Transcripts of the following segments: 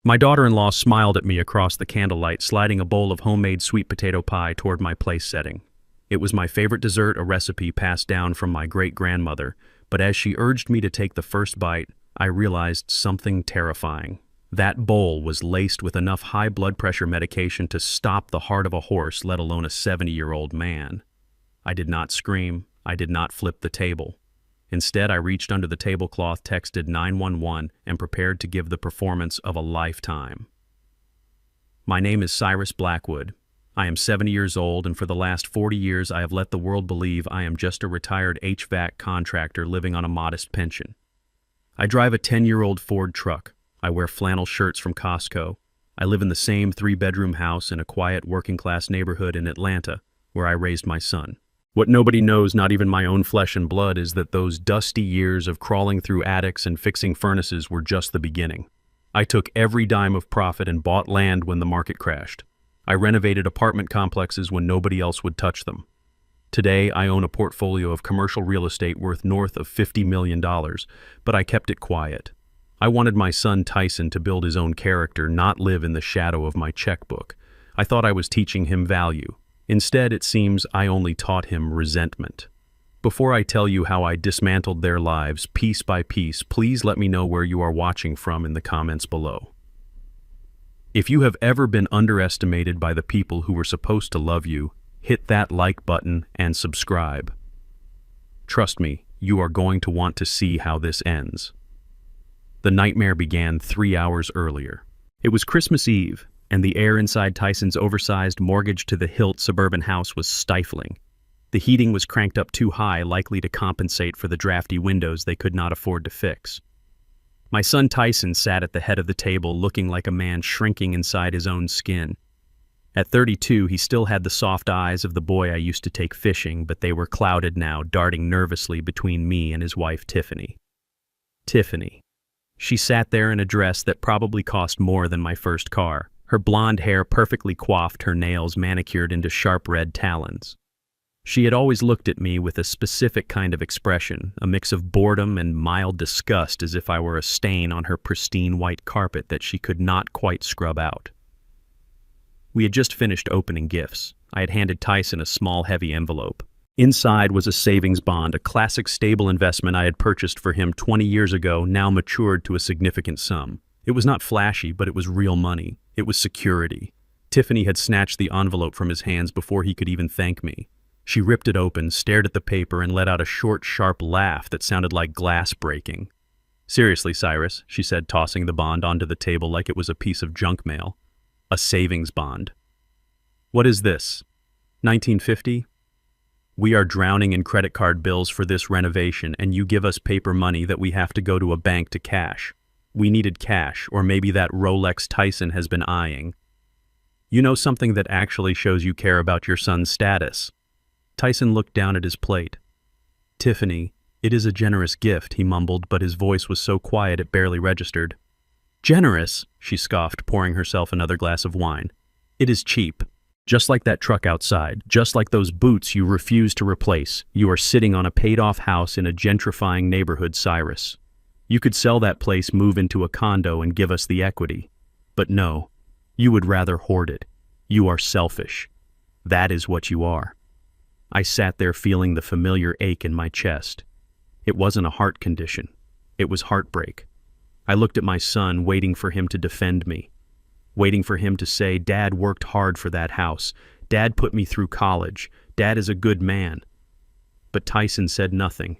My daughter-in-law smiled at me across the candlelight, sliding a bowl of homemade sweet potato pie toward my place setting. It was my favorite dessert, a recipe passed down from my great-grandmother, but as she urged me to take the first bite, I realized something terrifying. That bowl was laced with enough high blood pressure medication to stop the heart of a horse, let alone a 70-year-old man. I did not scream. I did not flip the table. Instead, I reached under the tablecloth, texted 911, and prepared to give the performance of a lifetime. My name is Cyrus Blackwood. I am 70 years old, and for the last 40 years I have let the world believe I am just a retired HVAC contractor living on a modest pension. I drive a 10-year-old Ford truck. I wear flannel shirts from Costco. I live in the same 3-bedroom house in a quiet working-class neighborhood in Atlanta, where I raised my son. What nobody knows, not even my own flesh and blood, is that those dusty years of crawling through attics and fixing furnaces were just the beginning. I took every dime of profit and bought land when the market crashed. I renovated apartment complexes when nobody else would touch them. Today, I own a portfolio of commercial real estate worth north of $50 million, but I kept it quiet. I wanted my son Tyson to build his own character, not live in the shadow of my checkbook. I thought I was teaching him value. Instead, it seems I only taught him resentment. Before I tell you how I dismantled their lives piece by piece, please let me know where you are watching from in the comments below. If you have ever been underestimated by the people who were supposed to love you, hit that like button and subscribe. Trust me, you are going to want to see how this ends. The nightmare began 3 hours earlier. It was Christmas Eve, and the air inside Tyson's oversized mortgage-to-the-hilt suburban house was stifling. The heating was cranked up too high, likely to compensate for the drafty windows they could not afford to fix. My son Tyson sat at the head of the table, looking like a man shrinking inside his own skin. At 32, he still had the soft eyes of the boy I used to take fishing, but they were clouded now, darting nervously between me and his wife Tiffany. Tiffany. She sat there in a dress that probably cost more than my first car. Her blonde hair perfectly coiffed, her nails manicured into sharp red talons. She had always looked at me with a specific kind of expression, a mix of boredom and mild disgust, as if I were a stain on her pristine white carpet that she could not quite scrub out. We had just finished opening gifts. I had handed Tyson a small, heavy envelope. Inside was a savings bond, a classic stable investment I had purchased for him 20 years ago, now matured to a significant sum. It was not flashy, but it was real money. It was security. Tiffany had snatched the envelope from his hands before he could even thank me. She ripped it open, stared at the paper, and let out a short, sharp laugh that sounded like glass breaking. "Seriously, Cyrus," she said, tossing the bond onto the table like it was a piece of junk mail. "A savings bond. What is this? 1950? We are drowning in credit card bills for this renovation, and you give us paper money that we have to go to a bank to cash. We needed cash, or maybe that Rolex Tyson has been eyeing. You know, something that actually shows you care about your son's status." Tyson looked down at his plate. "Tiffany, it is a generous gift," he mumbled, but his voice was so quiet it barely registered. "Generous?" she scoffed, pouring herself another glass of wine. "It is cheap. Just like that truck outside, just like those boots you refuse to replace, you are sitting on a paid-off house in a gentrifying neighborhood, Cyrus. You could sell that place, move into a condo, and give us the equity. But no, you would rather hoard it. You are selfish. That is what you are." I sat there feeling the familiar ache in my chest. It wasn't a heart condition. It was heartbreak. I looked at my son, waiting for him to defend me. Waiting for him to say, "Dad worked hard for that house. Dad put me through college. Dad is a good man." But Tyson said nothing.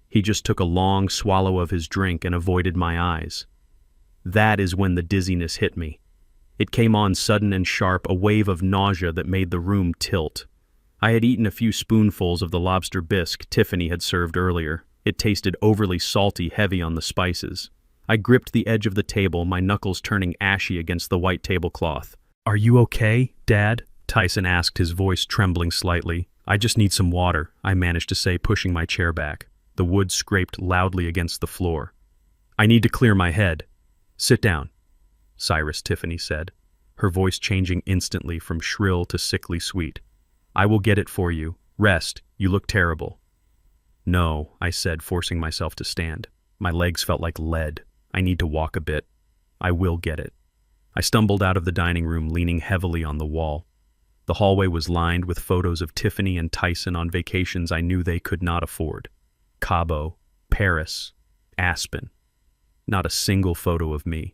He just took a long swallow of his drink and avoided my eyes. That is when the dizziness hit me. It came on sudden and sharp, a wave of nausea that made the room tilt. I had eaten a few spoonfuls of the lobster bisque Tiffany had served earlier. It tasted overly salty, heavy on the spices. I gripped the edge of the table, my knuckles turning ashy against the white tablecloth. "Are you okay, Dad?" Tyson asked, his voice trembling slightly. "I just need some water," I managed to say, pushing my chair back. The wood scraped loudly against the floor. "I need to clear my head." "Sit down, Cyrus," Tiffany said, her voice changing instantly from shrill to sickly sweet. "I will get it for you. Rest. You look terrible." "No," I said, forcing myself to stand. My legs felt like lead. "I need to walk a bit. I will get it." I stumbled out of the dining room, leaning heavily on the wall. The hallway was lined with photos of Tiffany and Tyson on vacations I knew they could not afford. Cabo, Paris, Aspen. Not a single photo of me.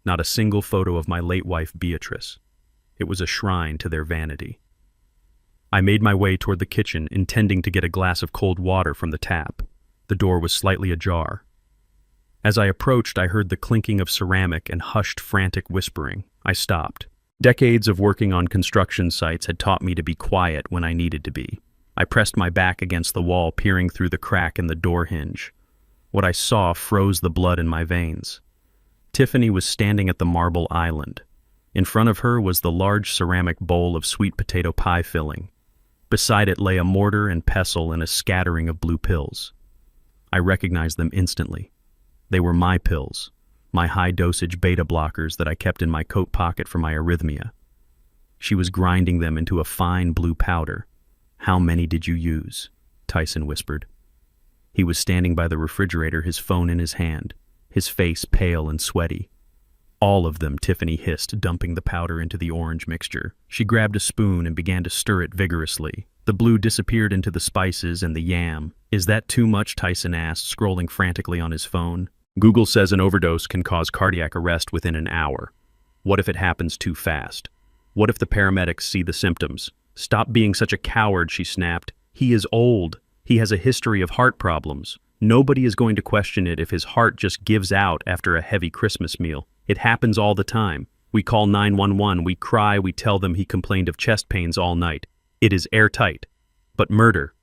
Not a single photo of my late wife, Beatrice. It was a shrine to their vanity. I made my way toward the kitchen, intending to get a glass of cold water from the tap. The door was slightly ajar. As I approached, I heard the clinking of ceramic and hushed, frantic whispering. I stopped. Decades of working on construction sites had taught me to be quiet when I needed to be. I pressed my back against the wall, peering through the crack in the door hinge. What I saw froze the blood in my veins. Tiffany was standing at the marble island. In front of her was the large ceramic bowl of sweet potato pie filling. Beside it lay a mortar and pestle and a scattering of blue pills. I recognized them instantly. They were my pills, my high-dosage beta blockers that I kept in my coat pocket for my arrhythmia. She was grinding them into a fine blue powder. "How many did you use?" Tyson whispered. He was standing by the refrigerator, his phone in his hand, his face pale and sweaty. "All of them," Tiffany hissed, dumping the powder into the orange mixture. She grabbed a spoon and began to stir it vigorously. The blue disappeared into the spices and the yam. "Is that too much?" Tyson asked, scrolling frantically on his phone. "Google says an overdose can cause cardiac arrest within an hour. What if it happens too fast? What if the paramedics see the symptoms?" "Stop being such a coward," she snapped. "He is old. He has a history of heart problems. Nobody is going to question it if his heart just gives out after a heavy Christmas meal. It happens all the time. We call 911, we cry, we tell them he complained of chest pains all night. It is airtight. But murder."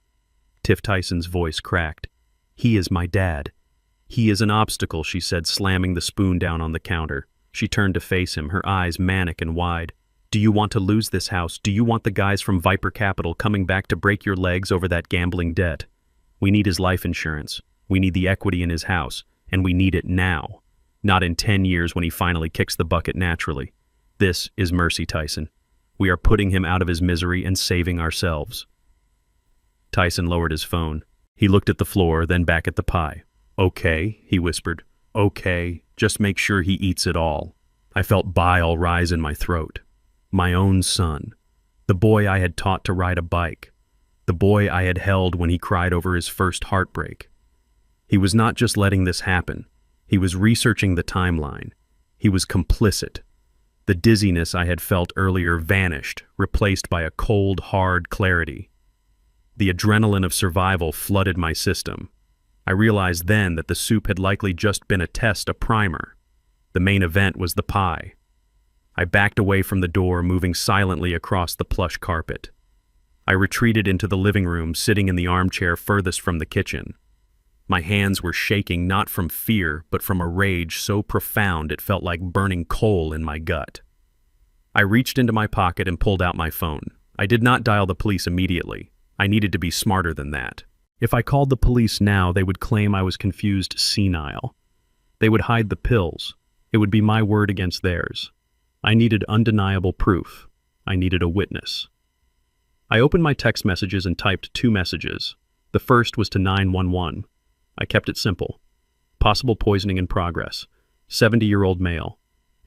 Tiff Tyson's voice cracked. "He is my dad. He is an obstacle," she said, slamming the spoon down on the counter. She turned to face him, her eyes manic and wide. "Do you want to lose this house? Do you want the guys from Viper Capital coming back to break your legs over that gambling debt? We need his life insurance. We need the equity in his house, and we need it now. Not in 10 years when he finally kicks the bucket naturally. This is mercy, Tyson. We are putting him out of his misery and saving ourselves." Tyson lowered his phone. He looked at the floor, then back at the pie. "Okay," he whispered. "Okay, just make sure he eats it all." I felt bile rise in my throat. My own son. The boy I had taught to ride a bike. The boy I had held when he cried over his first heartbreak. He was not just letting this happen. He was researching the timeline. He was complicit. The dizziness I had felt earlier vanished, replaced by a cold, hard clarity. The adrenaline of survival flooded my system. I realized then that the soup had likely just been a test, a primer. The main event was the pie. I backed away from the door, moving silently across the plush carpet. I retreated into the living room, sitting in the armchair furthest from the kitchen. My hands were shaking not from fear, but from a rage so profound it felt like burning coal in my gut. I reached into my pocket and pulled out my phone. I did not dial the police immediately. I needed to be smarter than that. If I called the police now, they would claim I was confused senile. They would hide the pills. It would be my word against theirs. I needed undeniable proof. I needed a witness. I opened my text messages and typed 2 messages. The first was to 911. I kept it simple. Possible poisoning in progress. 70-year-old male.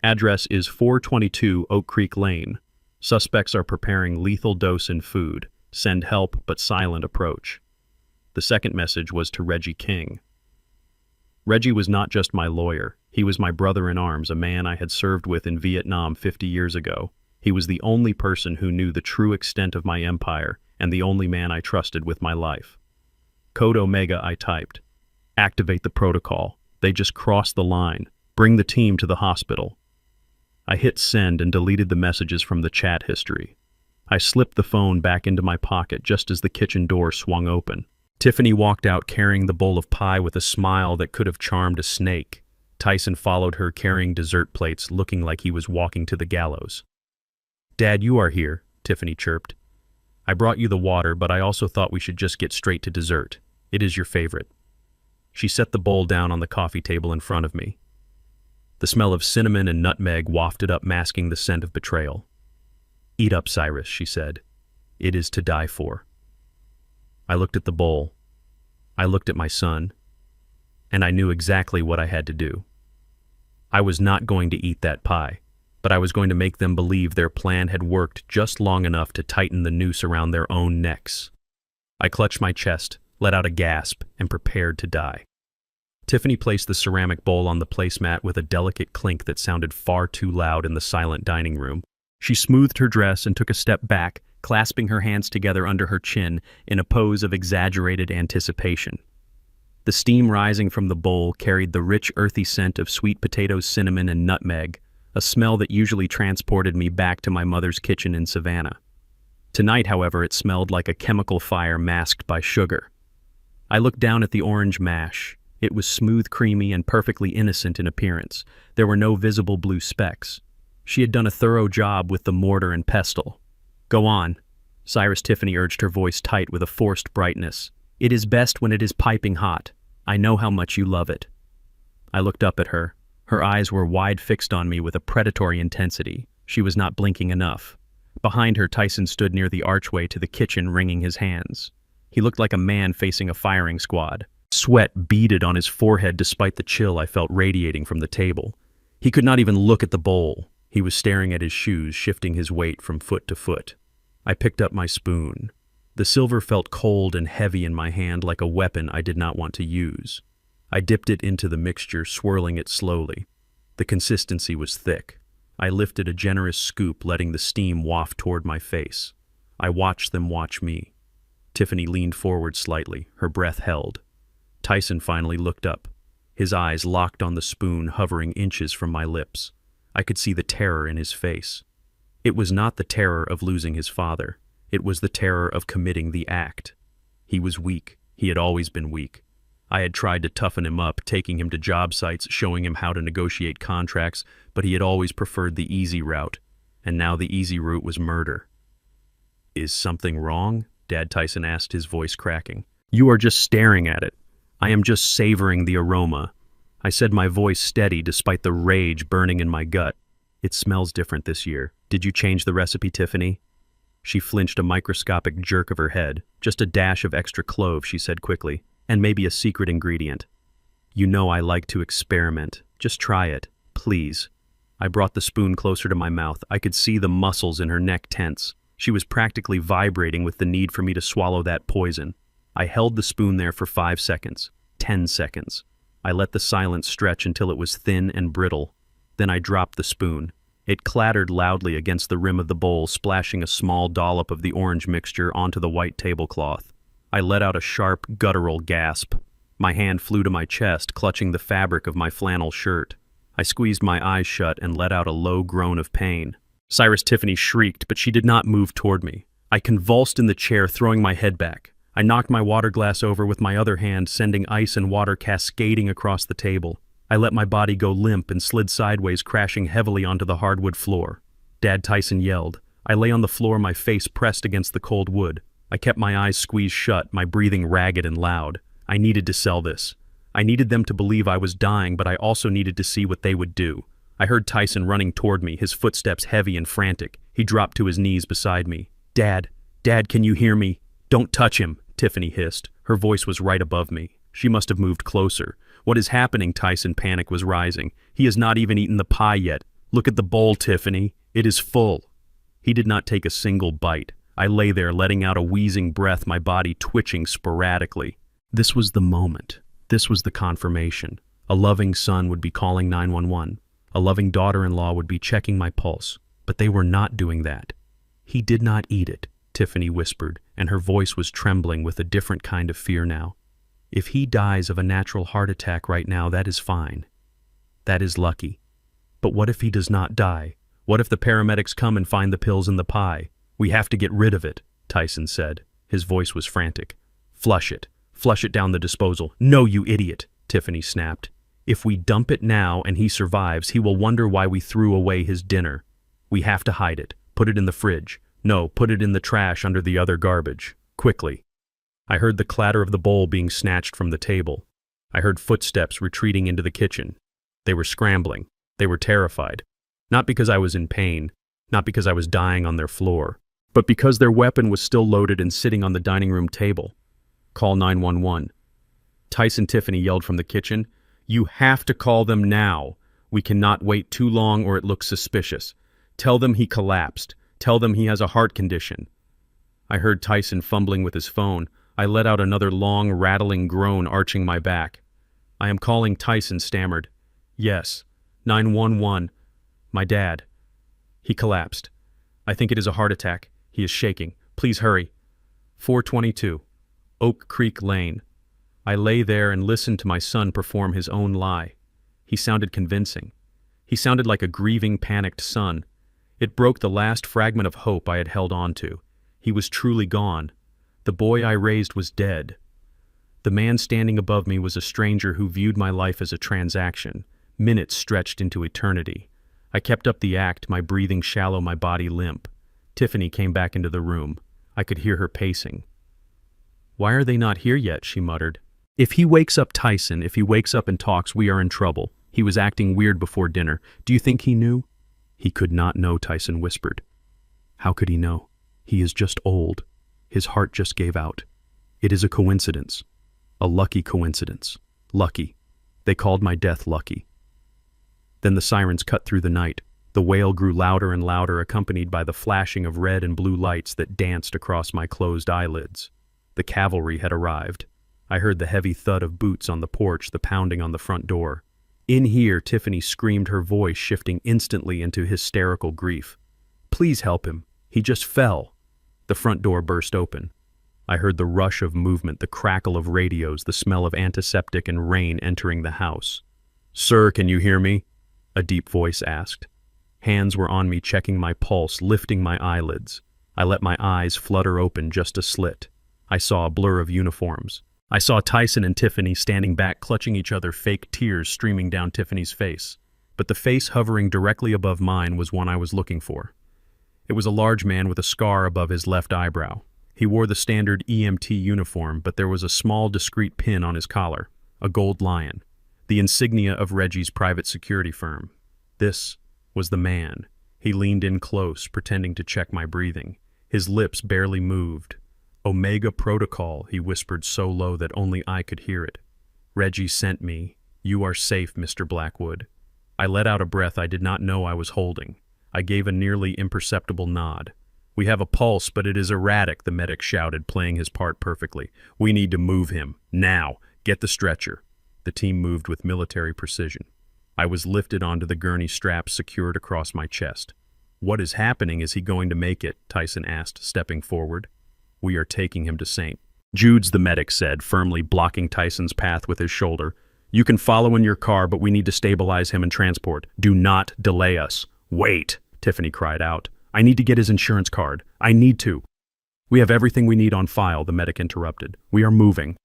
Address is 422 Oak Creek Lane. Suspects are preparing lethal dose in food. Send help, but silent approach. The second message was to Reggie King. Reggie was not just my lawyer. He was my brother-in-arms, a man I had served with in Vietnam 50 years ago. He was the only person who knew the true extent of my empire, and the only man I trusted with my life. Code Omega, I typed. Activate the protocol. They just crossed the line. Bring the team to the hospital. I hit send and deleted the messages from the chat history. I slipped the phone back into my pocket just as the kitchen door swung open. Tiffany walked out carrying the bowl of pie with a smile that could have charmed a snake. Tyson followed her carrying dessert plates, looking like he was walking to the gallows. "Dad, you are here," Tiffany chirped. "I brought you the water, but I also thought we should just get straight to dessert. It is your favorite." She set the bowl down on the coffee table in front of me. The smell of cinnamon and nutmeg wafted up, masking the scent of betrayal. "Eat up, Cyrus," she said. "It is to die for." I looked at the bowl. I looked at my son. And I knew exactly what I had to do. I was not going to eat that pie, but but I was going to make them believe their plan had worked just long enough to tighten the noose around their own necks. I clutched my chest, let out a gasp, and prepared to die. Tiffany placed the ceramic bowl on the placemat with a delicate clink that sounded far too loud in the silent dining room. She smoothed her dress and took a step back, clasping her hands together under her chin in a pose of exaggerated anticipation. The steam rising from the bowl carried the rich, earthy scent of sweet potatoes, cinnamon, and nutmeg, a smell that usually transported me back to my mother's kitchen in Savannah. Tonight, however, it smelled like a chemical fire masked by sugar. I looked down at the orange mash. It was smooth, creamy, and perfectly innocent in appearance. There were no visible blue specks. She had done a thorough job with the mortar and pestle. "Go on," Cyrus Tiffany urged, her voice tight with a forced brightness. "It is best when it is piping hot. I know how much you love it." I looked up at her. Her eyes were wide, fixed on me with a predatory intensity. She was not blinking enough. Behind her, Tyson stood near the archway to the kitchen, wringing his hands. He looked like a man facing a firing squad. Sweat beaded on his forehead despite the chill I felt radiating from the table. He could not even look at the bowl. He was staring at his shoes, shifting his weight from foot to foot. I picked up my spoon. The silver felt cold and heavy in my hand, like a weapon I did not want to use. I dipped it into the mixture, swirling it slowly. The consistency was thick. I lifted a generous scoop, letting the steam waft toward my face. I watched them watch me. Tiffany leaned forward slightly, her breath held. Tyson finally looked up. His eyes locked on the spoon, hovering inches from my lips. I could see the terror in his face. It was not the terror of losing his father. It was the terror of committing the act. He was weak. He had always been weak. I had tried to toughen him up, taking him to job sites, showing him how to negotiate contracts, but he had always preferred the easy route, and now the easy route was murder. "Is something wrong?" Dad Tyson asked, his voice cracking. "You are just staring at it. I am just savoring the aroma." I said, my voice steady despite the rage burning in my gut. "It smells different this year. Did you change the recipe, Tiffany?" She flinched, a microscopic jerk of her head. "Just a dash of extra clove," she said quickly, "and maybe a secret ingredient. You know I like to experiment. Just try it, please." I brought the spoon closer to my mouth. I could see the muscles in her neck tense. She was practically vibrating with the need for me to swallow that poison. I held the spoon there for 5 seconds, 10 seconds. I let the silence stretch until it was thin and brittle. Then I dropped the spoon. It clattered loudly against the rim of the bowl, splashing a small dollop of the orange mixture onto the white tablecloth. I let out a sharp, guttural gasp. My hand flew to my chest, clutching the fabric of my flannel shirt. I squeezed my eyes shut and let out a low groan of pain. Cyrus Tiffany shrieked, but she did not move toward me. I convulsed in the chair, throwing my head back. I knocked my water glass over with my other hand, sending ice and water cascading across the table. I let my body go limp and slid sideways, crashing heavily onto the hardwood floor. Dad Tyson yelled. I lay on the floor, my face pressed against the cold wood. I kept my eyes squeezed shut, my breathing ragged and loud. I needed to sell this. I needed them to believe I was dying, but I also needed to see what they would do. I heard Tyson running toward me, his footsteps heavy and frantic. He dropped to his knees beside me. Dad, can you hear me? Don't touch him," Tiffany hissed. Her voice was right above me. She must have moved closer. "What is happening?" Tyson, panic was rising. "He has not even eaten the pie yet. Look at the bowl, Tiffany. It is full." He did not take a single bite. I lay there, letting out a wheezing breath, my body twitching sporadically. This was the moment. This was the confirmation. A loving son would be calling 911. A loving daughter-in-law would be checking my pulse. But they were not doing that. "He did not eat it," Tiffany whispered, and her voice was trembling with a different kind of fear now. "If he dies of a natural heart attack right now, that is fine. That is lucky. But what if he does not die? What if the paramedics come and find the pills in the pie? We have to get rid of it," Tyson said. His voice was frantic. "Flush it. Flush it down the disposal." "No, you idiot," Tiffany snapped. "If we dump it now and he survives, he will wonder why we threw away his dinner. We have to hide it. Put it in the fridge. No, put it in the trash under the other garbage. Quickly." I heard the clatter of the bowl being snatched from the table. I heard footsteps retreating into the kitchen. They were scrambling. They were terrified. Not because I was in pain, not because I was dying on their floor, but because their weapon was still loaded and sitting on the dining room table. "Call 911. Tyson, Tiffany yelled from the kitchen. "You have to call them now. We cannot wait too long or it looks suspicious. Tell them he collapsed. Tell them he has a heart condition." I heard Tyson fumbling with his phone. I let out another long, rattling groan, arching my back. "I am calling," Tyson stammered. "Yes. 911. My dad. He collapsed. I think it is a heart attack. He is shaking. Please hurry." 422. Oak Creek Lane. I lay there and listened to my son perform his own lie. He sounded convincing. He sounded like a grieving, panicked son. It broke the last fragment of hope I had held on to. He was truly gone. The boy I raised was dead. The man standing above me was a stranger who viewed my life as a transaction. Minutes stretched into eternity. I kept up the act, my breathing shallow, my body limp. Tiffany came back into the room. I could hear her pacing. "Why are they not here yet?" she muttered. "If he wakes up Tyson, if he wakes up and talks, we are in trouble. He was acting weird before dinner. Do you think he knew?" "He could not know," Tyson whispered. "How could he know? He is just old. His heart just gave out. It is a coincidence. A lucky coincidence. Lucky. They called my death lucky." Then the sirens cut through the night. The wail grew louder and louder, accompanied by the flashing of red and blue lights that danced across my closed eyelids. The cavalry had arrived. I heard the heavy thud of boots on the porch, the pounding on the front door. In here, Tiffany screamed, her voice shifting instantly into hysterical grief. "Please help him. He just fell." The front door burst open. I heard the rush of movement, the crackle of radios, the smell of antiseptic and rain entering the house. "Sir, can you hear me?" a deep voice asked. Hands were on me, checking my pulse, lifting my eyelids. I let my eyes flutter open just a slit. I saw a blur of uniforms. I saw Tyson and Tiffany standing back, clutching each other, fake tears streaming down Tiffany's face. But the face hovering directly above mine was one I was looking for. It was a large man with a scar above his left eyebrow. He wore the standard EMT uniform, but there was a small, discreet pin on his collar, a gold lion, the insignia of Reggie's private security firm. This was the man. He leaned in close, pretending to check my breathing. His lips barely moved. "Omega Protocol," he whispered so low that only I could hear it. "Reggie sent me. You are safe, Mr. Blackwood." I let out a breath I did not know I was holding. I gave a nearly imperceptible nod. "We have a pulse, but it is erratic," the medic shouted, playing his part perfectly. "We need to move him. Now. Get the stretcher." The team moved with military precision. I was lifted onto the gurney straps secured across my chest. "What is happening? Is he going to make it?" Tyson asked, stepping forward. "We are taking him to St. Jude's," the medic said, firmly blocking Tyson's path with his shoulder. "You can follow in your car, but we need to stabilize him and transport. Do not delay us." "Wait," Tiffany cried out. "I need to get his insurance card. I need to." "We have everything we need on file," the medic interrupted. "We are moving."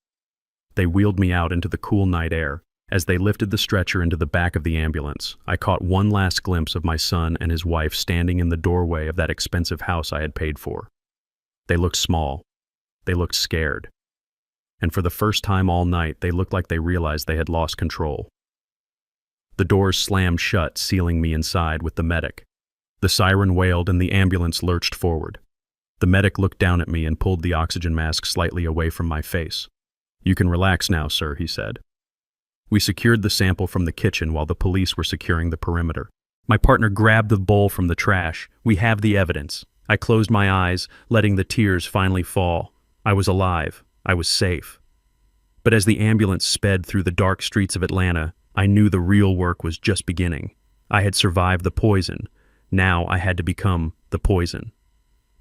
They wheeled me out into the cool night air. As they lifted the stretcher into the back of the ambulance, I caught one last glimpse of my son and his wife standing in the doorway of that expensive house I had paid for. They looked small. They looked scared. And for the first time all night, they looked like they realized they had lost control. The doors slammed shut, sealing me inside with the medic. The siren wailed and the ambulance lurched forward. The medic looked down at me and pulled the oxygen mask slightly away from my face. "You can relax now, sir," he said. We secured the sample from the kitchen while the police were securing the perimeter. My partner grabbed the bowl from the trash. "We have the evidence." I closed my eyes, letting the tears finally fall. I was alive. I was safe. But as the ambulance sped through the dark streets of Atlanta, I knew the real work was just beginning. I had survived the poison. Now I had to become the poison.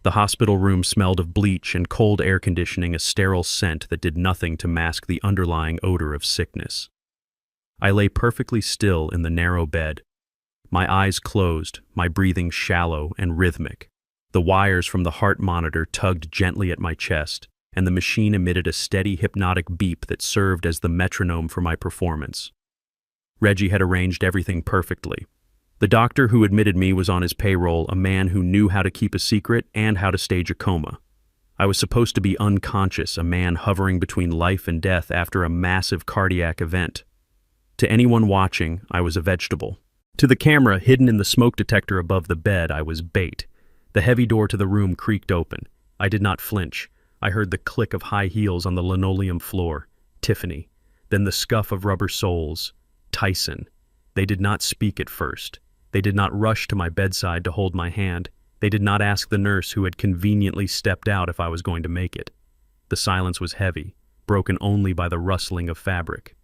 The hospital room smelled of bleach and cold air conditioning, a sterile scent that did nothing to mask the underlying odor of sickness. I lay perfectly still in the narrow bed. My eyes closed, my breathing shallow and rhythmic. The wires from the heart monitor tugged gently at my chest, and the machine emitted a steady hypnotic beep that served as the metronome for my performance. Reggie had arranged everything perfectly. The doctor who admitted me was on his payroll, a man who knew how to keep a secret and how to stage a coma. I was supposed to be unconscious, a man hovering between life and death after a massive cardiac event. To anyone watching, I was a vegetable. To the camera hidden in the smoke detector above the bed, I was bait. The heavy door to the room creaked open. I did not flinch. I heard the click of high heels on the linoleum floor. Tiffany. Then the scuff of rubber soles. Tyson. They did not speak at first. They did not rush to my bedside to hold my hand. They did not ask the nurse who had conveniently stepped out if I was going to make it. The silence was heavy, broken only by the rustling of fabric.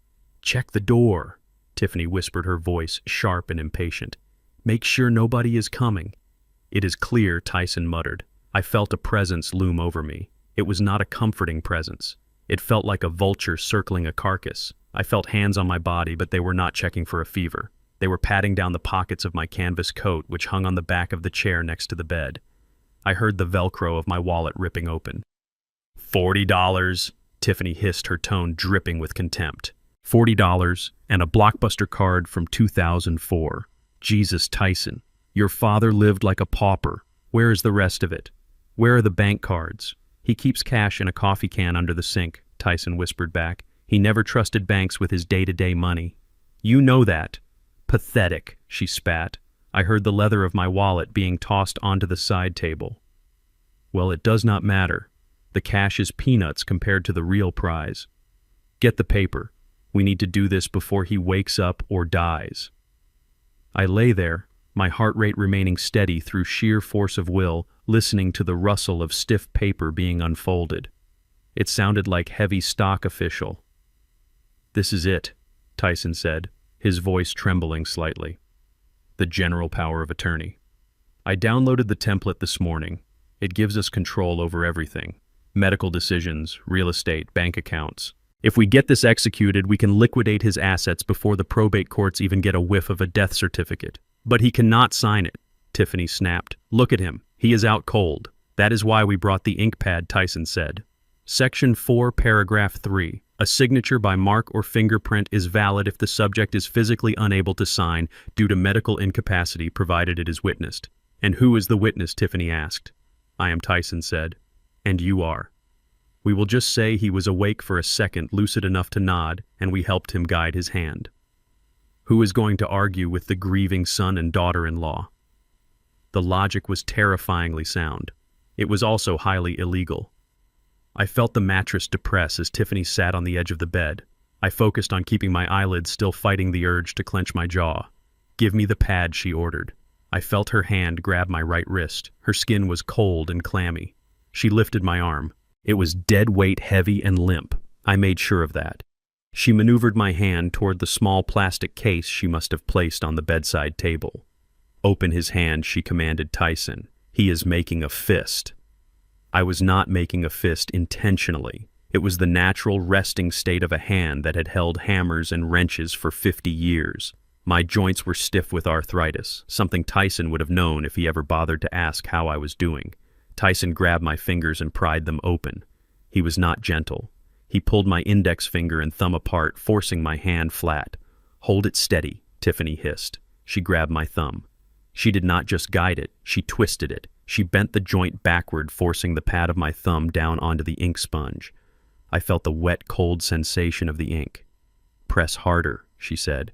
"Check the door," Tiffany whispered, her voice sharp and impatient. "Make sure nobody is coming." "It is clear," Tyson muttered. I felt a presence loom over me. It was not a comforting presence. It felt like a vulture circling a carcass. I felt hands on my body, but they were not checking for a fever. They were patting down the pockets of my canvas coat, which hung on the back of the chair next to the bed. I heard the Velcro of my wallet ripping open. $40, Tiffany hissed, her tone dripping with contempt. $40 and a Blockbuster card from 2004. Jesus, Tyson, your father lived like a pauper. Where is the rest of it? Where are the bank cards? He keeps cash in a coffee can under the sink, Tyson whispered back. He never trusted banks with his day-to-day money. You know that. Pathetic, she spat. I heard the leather of my wallet being tossed onto the side table. Well, it does not matter. The cash is peanuts compared to the real prize. Get the paper. We need to do this before he wakes up or dies. I lay there, my heart rate remaining steady through sheer force of will, listening to the rustle of stiff paper being unfolded. It sounded like heavy stock official. This is it, Tyson said, his voice trembling slightly. The general power of attorney. I downloaded the template this morning. It gives us control over everything. Medical decisions, real estate, bank accounts. If we get this executed, we can liquidate his assets before the probate courts even get a whiff of a death certificate. But he cannot sign it, Tiffany snapped. Look at him. He is out cold. That is why we brought the ink pad, Tyson said. Section 4, paragraph 3. A signature by mark or fingerprint is valid if the subject is physically unable to sign due to medical incapacity provided it is witnessed. And who is the witness, Tiffany asked. I am, Tyson said. And you are. We will just say he was awake for a second, lucid enough to nod, and we helped him guide his hand. Who is going to argue with the grieving son and daughter-in-law? The logic was terrifyingly sound. It was also highly illegal. I felt the mattress depress as Tiffany sat on the edge of the bed. I focused on keeping my eyelids still fighting the urge to clench my jaw. Give me the pad, she ordered. I felt her hand grab my right wrist. Her skin was cold and clammy. She lifted my arm. It was dead weight, heavy and limp. I made sure of that. She maneuvered my hand toward the small plastic case she must have placed on the bedside table. Open his hand, she commanded Tyson. He is making a fist. I was not making a fist intentionally. It was the natural resting state of a hand that had held hammers and wrenches for 50 years. My joints were stiff with arthritis, something Tyson would have known if he ever bothered to ask how I was doing. Tyson grabbed my fingers and pried them open. He was not gentle. He pulled my index finger and thumb apart, forcing my hand flat. Hold it steady, Tiffany hissed. She grabbed my thumb. She did not just guide it, she twisted it. She bent the joint backward, forcing the pad of my thumb down onto the ink sponge. I felt the wet, cold sensation of the ink. Press harder, she said.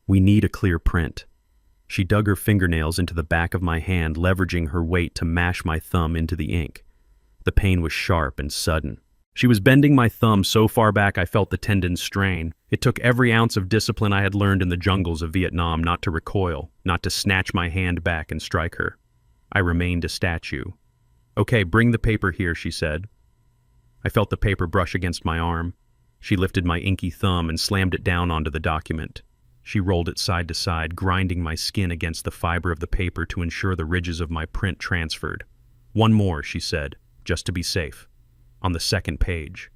We need a clear print. She dug her fingernails into the back of my hand, leveraging her weight to mash my thumb into the ink. The pain was sharp and sudden. She was bending my thumb so far back I felt the tendons strain. It took every ounce of discipline I had learned in the jungles of Vietnam not to recoil, not to snatch my hand back and strike her. I remained a statue. Okay, bring the paper here, she said. I felt the paper brush against my arm. She lifted my inky thumb and slammed it down onto the document. She rolled it side to side, grinding my skin against the fiber of the paper to ensure the ridges of my print transferred. One more, she said, just to be safe. On the second page.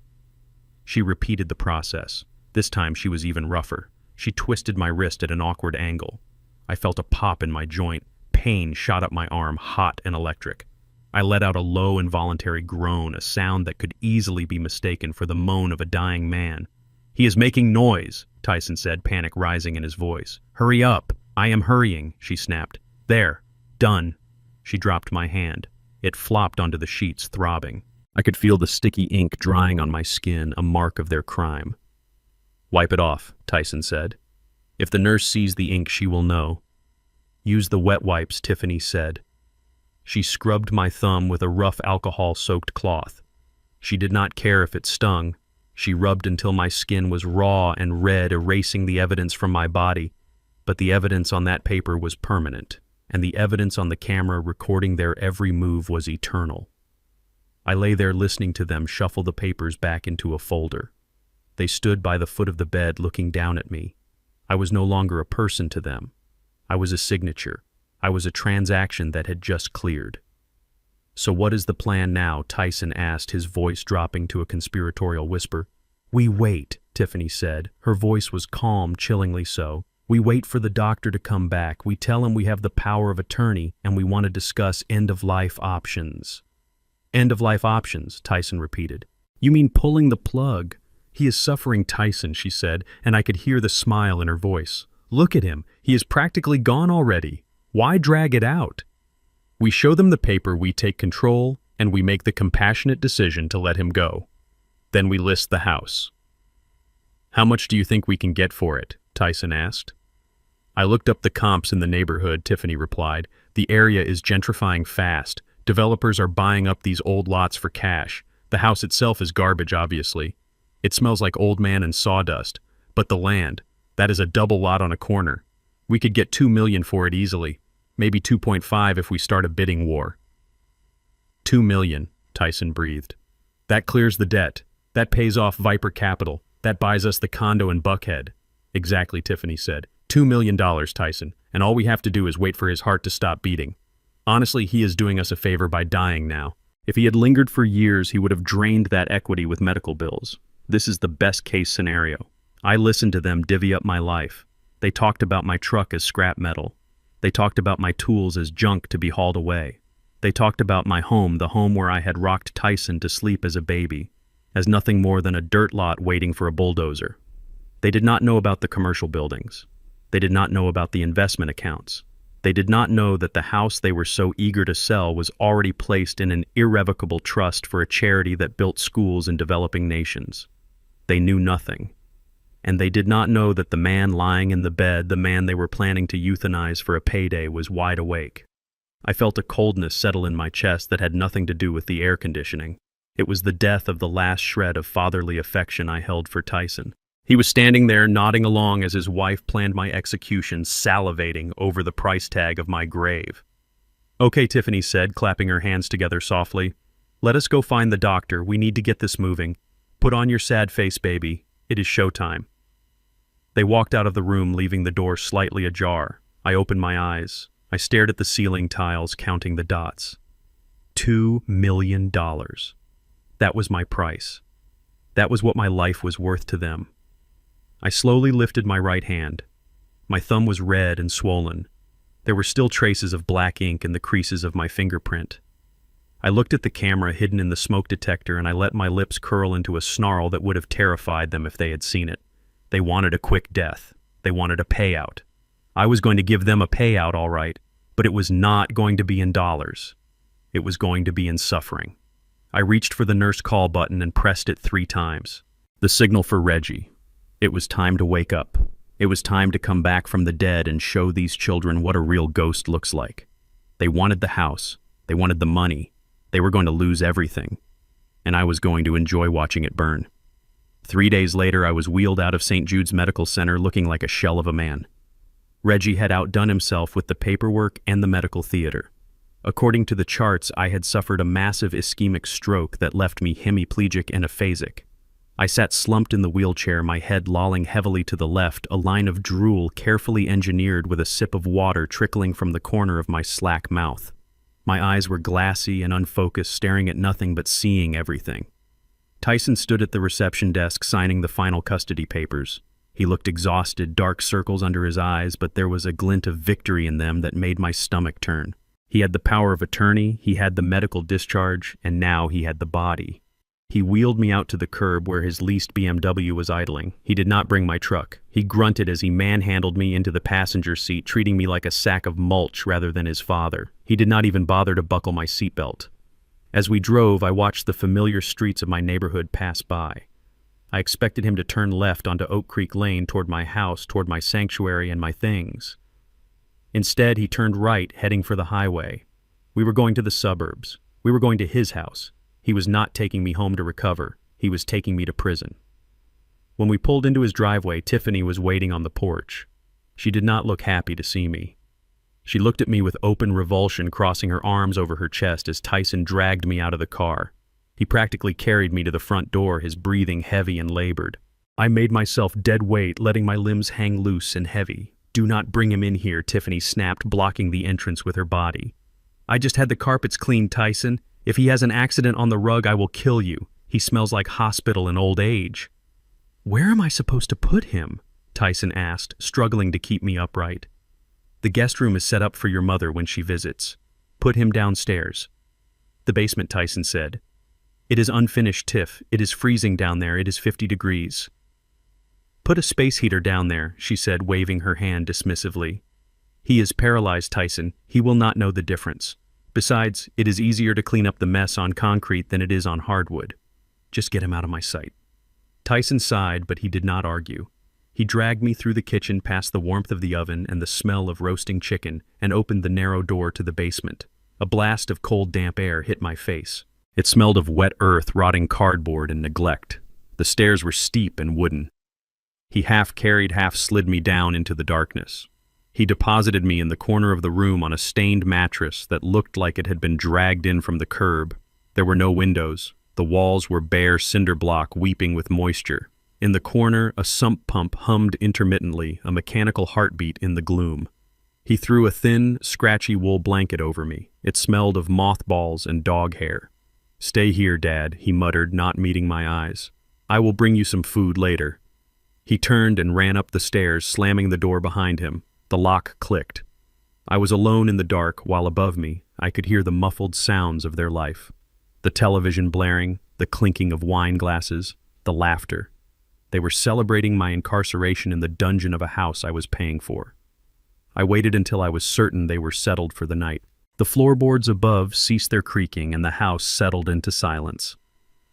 She repeated the process. This time she was even rougher. She twisted my wrist at an awkward angle. I felt a pop in my joint. Pain shot up my arm, hot and electric. I let out a low, involuntary groan, a sound that could easily be mistaken for the moan of a dying man. He is making noise, Tyson said, panic rising in his voice. Hurry up. I am hurrying, she snapped. There. Done. She dropped my hand. It flopped onto the sheets, throbbing. I could feel the sticky ink drying on my skin, a mark of their crime. Wipe it off, Tyson said. If the nurse sees the ink, she will know. Use the wet wipes, Tiffany said. She scrubbed my thumb with a rough alcohol-soaked cloth. She did not care if it stung. She rubbed until my skin was raw and red, erasing the evidence from my body. but the evidence on that paper was permanent, and the evidence on the camera recording their every move was eternal. I lay there listening to them shuffle the papers back into a folder. They stood by the foot of the bed looking down at me. I was no longer a person to them. I was a signature. I was a transaction that had just cleared. "So what is the plan now?" Tyson asked, his voice dropping to a conspiratorial whisper. "We wait," Tiffany said. Her voice was calm, chillingly so. "We wait for the doctor to come back. We tell him we have the power of attorney and we want to discuss end-of-life options." "End-of-life options," Tyson repeated. "You mean pulling the plug?" "He is suffering, Tyson," she said, and I could hear the smile in her voice. "Look at him. He is practically gone already. Why drag it out?" We show them the paper, we take control, and we make the compassionate decision to let him go. Then we list the house. "How much do you think we can get for it?" Tyson asked. "I looked up the comps in the neighborhood," Tiffany replied. "The area is gentrifying fast. Developers are buying up these old lots for cash. The house itself is garbage, obviously. It smells like old man and sawdust. But the land, that is a double lot on a corner. We could get $2 million for it easily. Maybe 2.5 if we start a bidding war." $2 million, Tyson breathed. "That clears the debt. That pays off Viper Capital. That buys us the condo in Buckhead." "Exactly," Tiffany said. $2 million, Tyson, and all we have to do is wait for his heart to stop beating. Honestly, he is doing us a favor by dying now. If he had lingered for years, he would have drained that equity with medical bills. This is the best case scenario. I listened to them divvy up my life. They talked about my truck as scrap metal. They talked about my tools as junk to be hauled away. They talked about my home, the home where I had rocked Tyson to sleep as a baby, as nothing more than a dirt lot waiting for a bulldozer. They did not know about the commercial buildings. They did not know about the investment accounts. They did not know that the house they were so eager to sell was already placed in an irrevocable trust for a charity that built schools in developing nations. They knew nothing. And they did not know that the man lying in the bed, the man they were planning to euthanize for a payday, was wide awake. I felt a coldness settle in my chest that had nothing to do with the air conditioning. It was the death of the last shred of fatherly affection I held for Tyson. He was standing there nodding along as his wife planned my execution, salivating over the price tag of my grave. "Okay," Tiffany said, clapping her hands together softly. "Let us go find the doctor. We need to get this moving. Put on your sad face, baby. It is showtime." They walked out of the room, leaving the door slightly ajar. I opened my eyes. I stared at the ceiling tiles, counting the dots. $2 million. That was my price. That was what my life was worth to them. I slowly lifted my right hand. My thumb was red and swollen. There were still traces of black ink in the creases of my fingerprint. I looked at the camera hidden in the smoke detector, and I let my lips curl into a snarl that would have terrified them if they had seen it. They wanted a quick death. They wanted a payout. I was going to give them a payout, all right, but it was not going to be in dollars. It was going to be in suffering. I reached for the nurse call button and pressed it 3 times. The signal for Reggie. It was time to wake up. It was time to come back from the dead and show these children what a real ghost looks like. They wanted the house. They wanted the money. They were going to lose everything. And I was going to enjoy watching it burn. 3 days later, I was wheeled out of St. Jude's Medical Center looking like a shell of a man. Reggie had outdone himself with the paperwork and the medical theater. According to the charts, I had suffered a massive ischemic stroke that left me hemiplegic and aphasic. I sat slumped in the wheelchair, my head lolling heavily to the left, a line of drool carefully engineered with a sip of water trickling from the corner of my slack mouth. My eyes were glassy and unfocused, staring at nothing but seeing everything. Tyson stood at the reception desk signing the final custody papers. He looked exhausted, dark circles under his eyes, but there was a glint of victory in them that made my stomach turn. He had the power of attorney, he had the medical discharge, and now he had the body. He wheeled me out to the curb where his leased BMW was idling. He did not bring my truck. He grunted as he manhandled me into the passenger seat, treating me like a sack of mulch rather than his father. He did not even bother to buckle my seatbelt. As we drove, I watched the familiar streets of my neighborhood pass by. I expected him to turn left onto Oak Creek Lane toward my house, toward my sanctuary and my things. Instead, he turned right, heading for the highway. We were going to the suburbs. We were going to his house. He was not taking me home to recover. He was taking me to prison. When we pulled into his driveway, Tiffany was waiting on the porch. She did not look happy to see me. She looked at me with open revulsion, crossing her arms over her chest as Tyson dragged me out of the car. He practically carried me to the front door, his breathing heavy and labored. I made myself dead weight, letting my limbs hang loose and heavy. "Do not bring him in here," Tiffany snapped, blocking the entrance with her body. "I just had the carpets cleaned, Tyson. If he has an accident on the rug, I will kill you. He smells like hospital and old age." "Where am I supposed to put him?" Tyson asked, struggling to keep me upright. "The guest room is set up for your mother when she visits. Put him downstairs." "The basement," Tyson said. "It is unfinished, Tiff. It is freezing down there. It is 50 degrees. "Put a space heater down there," she said, waving her hand dismissively. "He is paralyzed, Tyson. He will not know the difference. Besides, it is easier to clean up the mess on concrete than it is on hardwood. Just get him out of my sight." Tyson sighed, but he did not argue. He dragged me through the kitchen past the warmth of the oven and the smell of roasting chicken and opened the narrow door to the basement. A blast of cold, damp air hit my face. It smelled of wet earth, rotting cardboard, and neglect. The stairs were steep and wooden. He half carried, half slid me down into the darkness. He deposited me in the corner of the room on a stained mattress that looked like it had been dragged in from the curb. There were no windows. The walls were bare cinder block, weeping with moisture. In the corner, a sump pump hummed intermittently, a mechanical heartbeat in the gloom. He threw a thin, scratchy wool blanket over me. It smelled of mothballs and dog hair. "Stay here, Dad," he muttered, not meeting my eyes. "I will bring you some food later." He turned and ran up the stairs, slamming the door behind him. The lock clicked. I was alone in the dark, while above me, I could hear the muffled sounds of their life. The television blaring, the clinking of wine glasses, the laughter. They were celebrating my incarceration in the dungeon of a house I was paying for. I waited until I was certain they were settled for the night. The floorboards above ceased their creaking and the house settled into silence.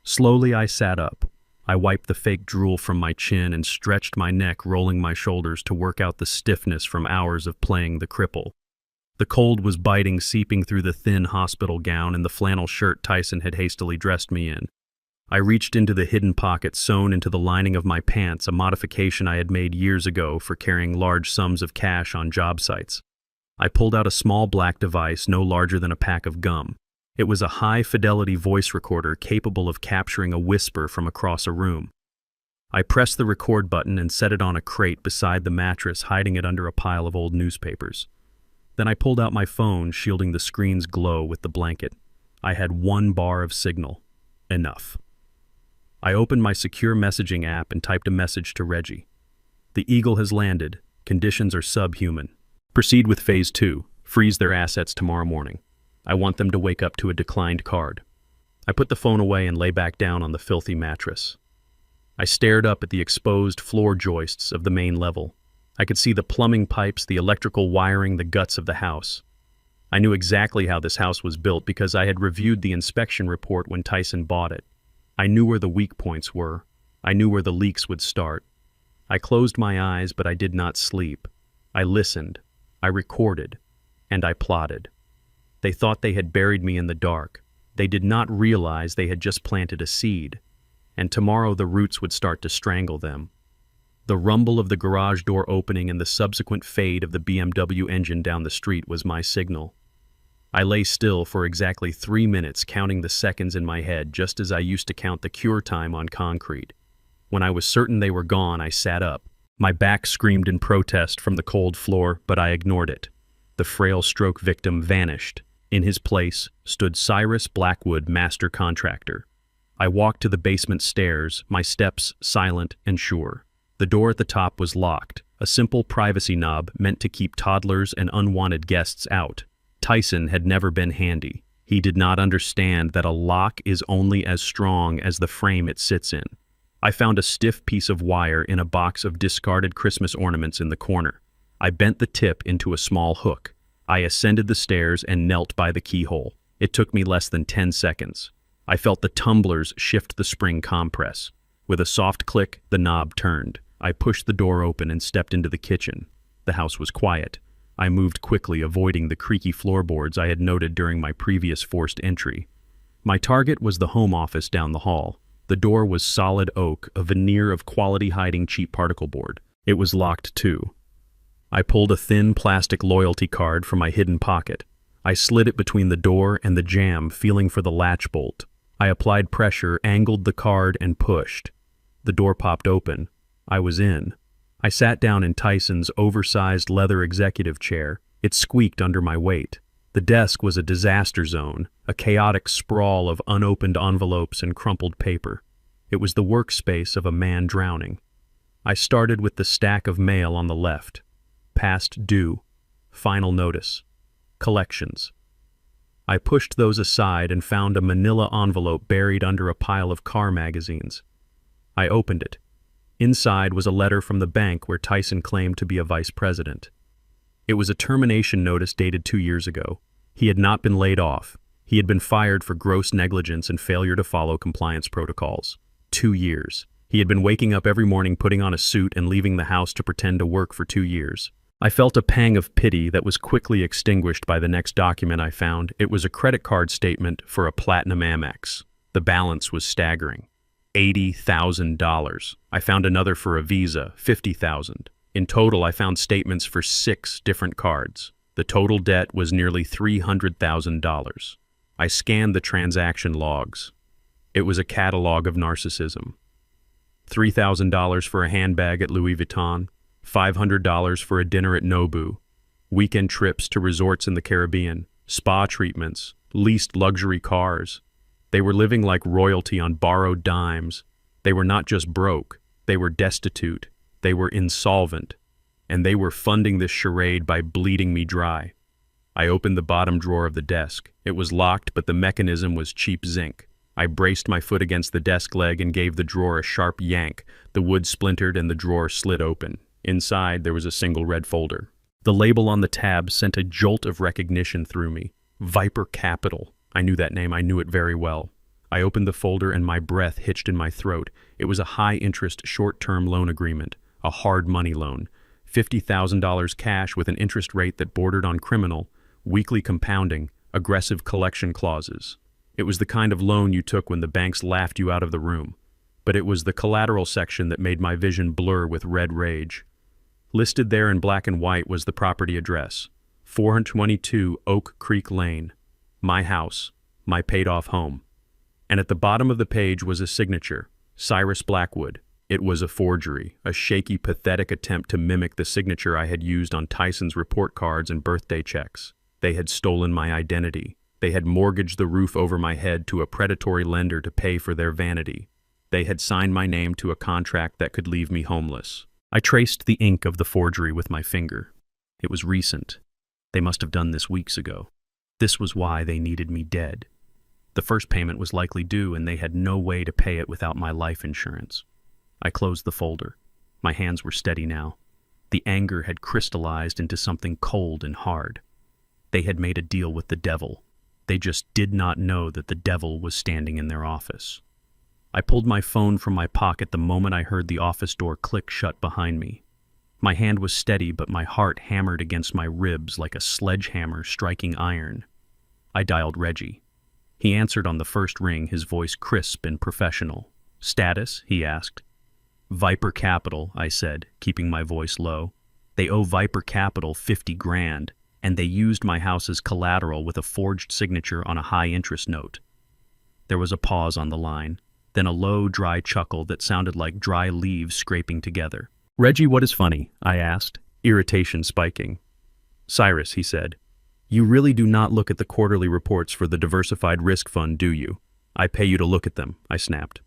Slowly I sat up. I wiped the fake drool from my chin and stretched my neck, rolling my shoulders to work out the stiffness from hours of playing the cripple. The cold was biting, seeping through the thin hospital gown and the flannel shirt Tyson had hastily dressed me in. I reached into the hidden pocket sewn into the lining of my pants, a modification I had made years ago for carrying large sums of cash on job sites. I pulled out a small black device no larger than a pack of gum. It was a high-fidelity voice recorder capable of capturing a whisper from across a room. I pressed the record button and set it on a crate beside the mattress, hiding it under a pile of old newspapers. Then I pulled out my phone, shielding the screen's glow with the blanket. I had 1 bar of signal. Enough. I opened my secure messaging app and typed a message to Reggie. "The Eagle has landed. Conditions are subhuman. Proceed with Phase 2. Freeze their assets tomorrow morning. I want them to wake up to a declined card." I put the phone away and lay back down on the filthy mattress. I stared up at the exposed floor joists of the main level. I could see the plumbing pipes, the electrical wiring, the guts of the house. I knew exactly how this house was built because I had reviewed the inspection report when Tyson bought it. I knew where the weak points were. I knew where the leaks would start. I closed my eyes, but I did not sleep. I listened. I recorded. And I plotted. They thought they had buried me in the dark. They did not realize they had just planted a seed. And tomorrow the roots would start to strangle them. The rumble of the garage door opening and the subsequent fade of the BMW engine down the street was my signal. I lay still for exactly 3 minutes, counting the seconds in my head, just as I used to count the cure time on concrete. When I was certain they were gone, I sat up. My back screamed in protest from the cold floor, but I ignored it. The frail stroke victim vanished. In his place stood Cyrus Blackwood, master contractor. I walked to the basement stairs, my steps silent and sure. The door at the top was locked, a simple privacy knob meant to keep toddlers and unwanted guests out. Tyson had never been handy. He did not understand that a lock is only as strong as the frame it sits in. I found a stiff piece of wire in a box of discarded Christmas ornaments in the corner. I bent the tip into a small hook. I ascended the stairs and knelt by the keyhole. It took me less than 10 seconds. I felt the tumblers shift the spring compress. With a soft click, the knob turned. I pushed the door open and stepped into the kitchen. The house was quiet. I moved quickly, avoiding the creaky floorboards I had noted during my previous forced entry. My target was the home office down the hall. The door was solid oak, a veneer of quality hiding cheap particle board. It was locked too. I pulled a thin plastic loyalty card from my hidden pocket. I slid it between the door and the jamb, feeling for the latch bolt. I applied pressure, angled the card, and pushed. The door popped open. I was in. I sat down in Tyson's oversized leather executive chair. It squeaked under my weight. The desk was a disaster zone, a chaotic sprawl of unopened envelopes and crumpled paper. It was the workspace of a man drowning. I started with the stack of mail on the left. Past due. Final notice. Collections. I pushed those aside and found a manila envelope buried under a pile of car magazines. I opened it. Inside was a letter from the bank where Tyson claimed to be a vice president. It was a termination notice dated 2 years ago. He had not been laid off. He had been fired for gross negligence and failure to follow compliance protocols. 2 years. He had been waking up every morning, putting on a suit, and leaving the house to pretend to work for 2 years. I felt a pang of pity that was quickly extinguished by the next document I found. It was a credit card statement for a Platinum Amex. The balance was staggering. $80,000. I found another for a Visa, $50,000. In total, I found statements for 6 different cards. The total debt was nearly $300,000. I scanned the transaction logs. It was a catalog of narcissism. $3,000 for a handbag at Louis Vuitton, $500 for a dinner at Nobu, weekend trips to resorts in the Caribbean, spa treatments, leased luxury cars. They were living like royalty on borrowed dimes. They were not just broke, they were destitute, they were insolvent, and they were funding this charade by bleeding me dry. I opened the bottom drawer of the desk. It was locked, but the mechanism was cheap zinc. I braced my foot against the desk leg and gave the drawer a sharp yank. The wood splintered and the drawer slid open. Inside, there was a single red folder. The label on the tab sent a jolt of recognition through me. Viper Capital. I knew that name. I knew it very well. I opened the folder and my breath hitched in my throat. It was a high-interest, short-term loan agreement, a hard money loan. $50,000 cash with an interest rate that bordered on criminal, weekly compounding, aggressive collection clauses. It was the kind of loan you took when the banks laughed you out of the room. But it was the collateral section that made my vision blur with red rage. Listed there in black and white was the property address, 422 Oak Creek Lane, my house, my paid-off home. And at the bottom of the page was a signature, Cyrus Blackwood. It was a forgery, a shaky, pathetic attempt to mimic the signature I had used on Tyson's report cards and birthday checks. They had stolen my identity. They had mortgaged the roof over my head to a predatory lender to pay for their vanity. They had signed my name to a contract that could leave me homeless. I traced the ink of the forgery with my finger. It was recent. They must have done this weeks ago. This was why they needed me dead. The first payment was likely due, and they had no way to pay it without my life insurance. I closed the folder. My hands were steady now. The anger had crystallized into something cold and hard. They had made a deal with the devil. They just did not know that the devil was standing in their office. I pulled my phone from my pocket the moment I heard the office door click shut behind me. My hand was steady, but my heart hammered against my ribs like a sledgehammer striking iron. I dialed Reggie. He answered on the first ring, his voice crisp and professional. "Status?" he asked. "Viper Capital," I said, keeping my voice low. "They owe Viper Capital 50 grand, and they used my house as collateral with a forged signature on a high-interest note." There was a pause on the line, then a low, dry chuckle that sounded like dry leaves scraping together. "Reggie, what is funny?" I asked, irritation spiking. "Cyrus," he said, "you really do not look at the quarterly reports for the Diversified Risk Fund, do you?" "I pay you to look at them," I snapped.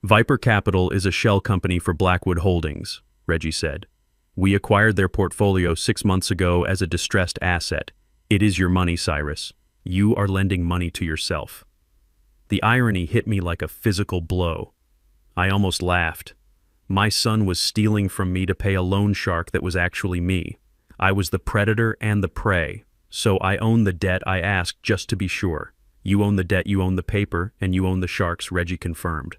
"Viper Capital is a shell company for Blackwood Holdings," Reggie said. "We acquired their portfolio 6 months ago as a distressed asset. It is your money, Cyrus. You are lending money to yourself." The irony hit me like a physical blow. I almost laughed. My son was stealing from me to pay a loan shark that was actually me. I was the predator and the prey. So I own the debt, I asked, just to be sure. "You own the debt, you own the paper, and you own the sharks," Reggie confirmed.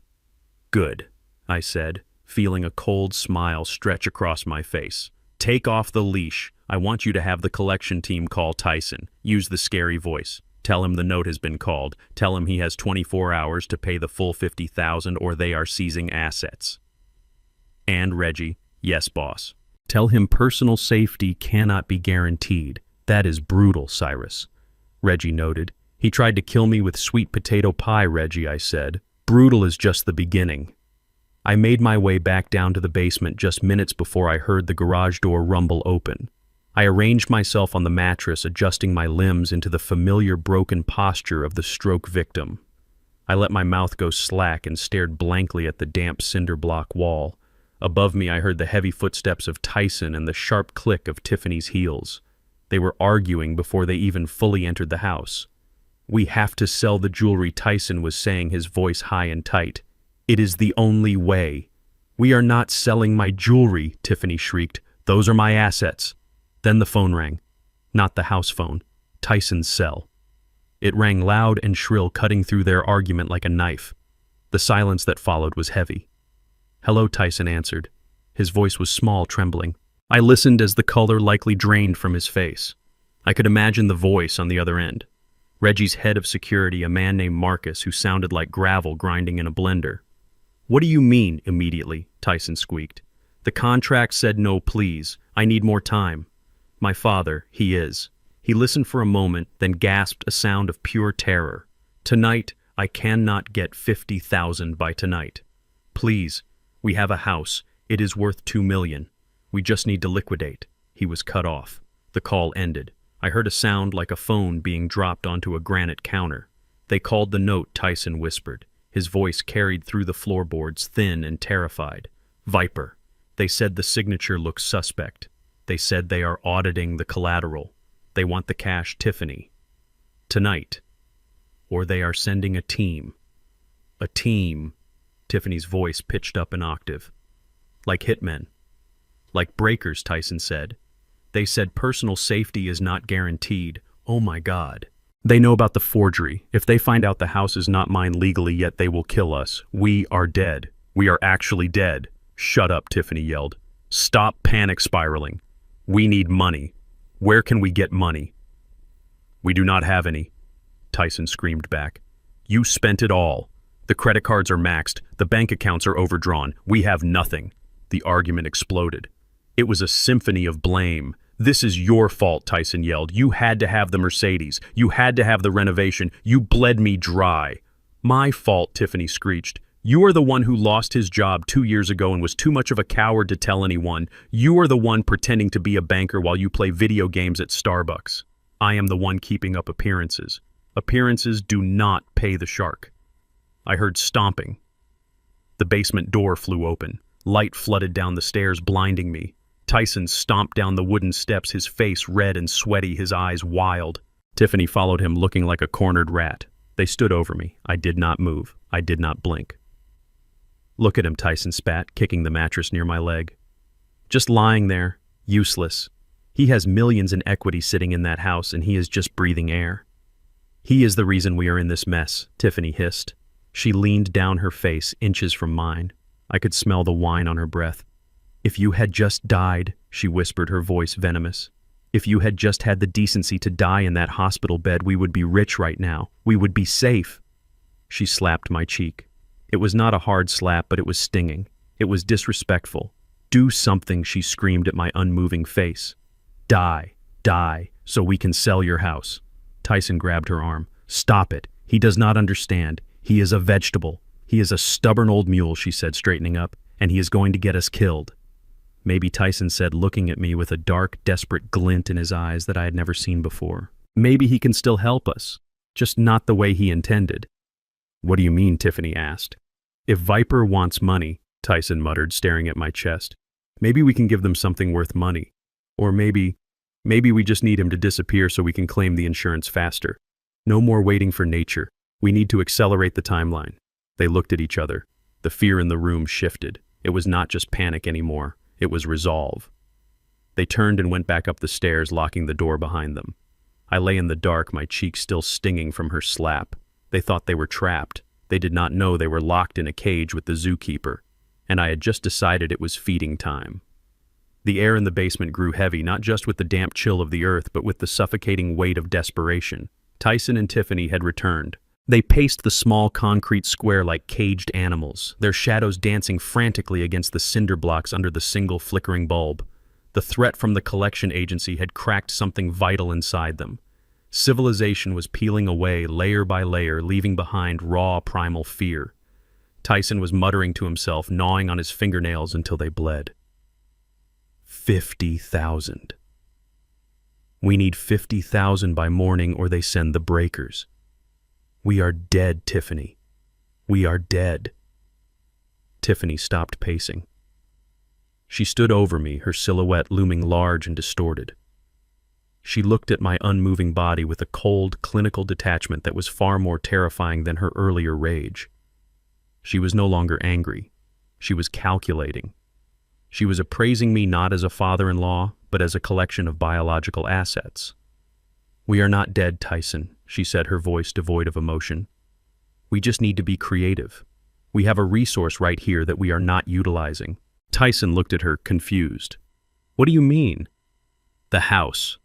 "Good," I said, feeling a cold smile stretch across my face. "Take off the leash. I want you to have the collection team call Tyson. Use the scary voice. Tell him the note has been called. Tell him he has 24 hours to pay the full 50,000 or they are seizing assets." "And Reggie?" "Yes, boss." Tell him personal safety cannot be guaranteed. That is brutal, Cyrus. Reggie noted. He tried to kill me with sweet potato pie, Reggie, I said. Brutal is just the beginning. I made my way back down to the basement just minutes before I heard the garage door rumble open. I arranged myself on the mattress, adjusting my limbs into the familiar broken posture of the stroke victim. I let my mouth go slack and stared blankly at the damp cinder block wall. Above me, I heard the heavy footsteps of Tyson and the sharp click of Tiffany's heels. They were arguing before they even fully entered the house. "We have to sell the jewelry," Tyson was saying, his voice high and tight. "It is the only way." "We are not selling my jewelry," Tiffany shrieked. "Those are my assets." Then the phone rang. Not the house phone. Tyson's cell. It rang loud and shrill, cutting through their argument like a knife. The silence that followed was heavy. "Hello," Tyson answered. His voice was small, trembling. I listened as the color likely drained from his face. I could imagine the voice on the other end. Reggie's head of security, a man named Marcus, who sounded like gravel grinding in a blender. "What do you mean, immediately?" Tyson squeaked. "The contract said no, please. I need more time." "My father, he is." He listened for a moment, then gasped a sound of pure terror. "Tonight, I cannot get 50,000 by tonight. Please, we have a house. It is worth 2 million. We just need to liquidate." He was cut off. The call ended. I heard a sound like a phone being dropped onto a granite counter. "They called the note," Tyson whispered. His voice carried through the floorboards, thin and terrified. "Viper. They said the signature looks suspect. They said they are auditing the collateral. They want the cash, Tiffany. Tonight. Or they are sending a team." "A team." Tiffany's voice pitched up an octave. "Like hitmen. Like breakers," Tyson said. "They said personal safety is not guaranteed." "Oh my God." "They know about the forgery. If they find out the house is not mine legally yet, they will kill us. We are dead. We are actually dead." "Shut up," Tiffany yelled. "Stop panic spiraling. We need money. Where can we get money?" "We do not have any," Tyson screamed back. "You spent it all. The credit cards are maxed. The bank accounts are overdrawn. We have nothing." The argument exploded. It was a symphony of blame. "This is your fault," Tyson yelled. "You had to have the Mercedes. You had to have the renovation. You bled me dry." "My fault," Tiffany screeched. "You are the one who lost his job 2 years ago and was too much of a coward to tell anyone. You are the one pretending to be a banker while you play video games at Starbucks. I am the one keeping up appearances. Appearances do not pay the shark." I heard stomping. The basement door flew open. Light flooded down the stairs, blinding me. Tyson stomped down the wooden steps, his face red and sweaty, his eyes wild. Tiffany followed him, looking like a cornered rat. They stood over me. I did not move. I did not blink. "Look at him," Tyson spat, kicking the mattress near my leg. "Just lying there, useless. He has millions in equity sitting in that house, and he is just breathing air." "He is the reason we are in this mess," Tiffany hissed. She leaned down, her face inches from mine. I could smell the wine on her breath. "If you had just died," she whispered, her voice venomous. "If you had just had the decency to die in that hospital bed, we would be rich right now. We would be safe." She slapped my cheek. It was not a hard slap, but it was stinging. It was disrespectful. "Do something," she screamed at my unmoving face. Die, so we can sell your house." Tyson grabbed her arm. "Stop it. He does not understand. He is a vegetable. He is a stubborn old mule," she said, straightening up, "and he is going to get us killed." "Maybe," Tyson said, looking at me with a dark, desperate glint in his eyes that I had never seen before. "Maybe he can still help us, just not the way he intended." "What do you mean?" Tiffany asked. "If Viper wants money," Tyson muttered, staring at my chest, "maybe we can give them something worth money. Or maybe we just need him to disappear so we can claim the insurance faster. No more waiting for nature. We need to accelerate the timeline." They looked at each other. The fear in the room shifted. It was not just panic anymore. It was resolve. They turned and went back up the stairs, locking the door behind them. I lay in the dark, my cheeks still stinging from her slap. They thought they were trapped. They did not know they were locked in a cage with the zookeeper, and I had just decided it was feeding time. The air in the basement grew heavy, not just with the damp chill of the earth, but with the suffocating weight of desperation. Tyson and Tiffany had returned. They paced the small concrete square like caged animals, their shadows dancing frantically against the cinder blocks under the single flickering bulb. The threat from the collection agency had cracked something vital inside them. Civilization was peeling away layer by layer, leaving behind raw, primal fear. Tyson was muttering to himself, gnawing on his fingernails until they bled. 50,000. We need 50,000 by morning or they send the breakers. We are dead, Tiffany. We are dead. Tiffany stopped pacing. She stood over me, her silhouette looming large and distorted. She looked at my unmoving body with a cold, clinical detachment that was far more terrifying than her earlier rage. She was no longer angry. She was calculating. She was appraising me not as a father-in-law, but as a collection of biological assets. We are not dead, Tyson, she said, her voice devoid of emotion. We just need to be creative. We have a resource right here that we are not utilizing. Tyson looked at her, confused. What do you mean? The house.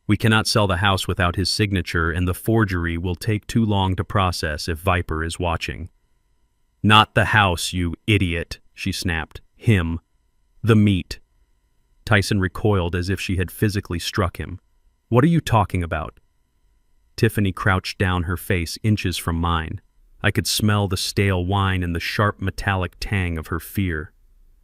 We cannot sell the house without his signature, and the forgery will take too long to process if Viper is watching. Not the house, you idiot, she snapped. Him. The meat. Tyson recoiled as if she had physically struck him. What are you talking about? Tiffany crouched down, her face inches from mine. I could smell the stale wine and the sharp metallic tang of her fear.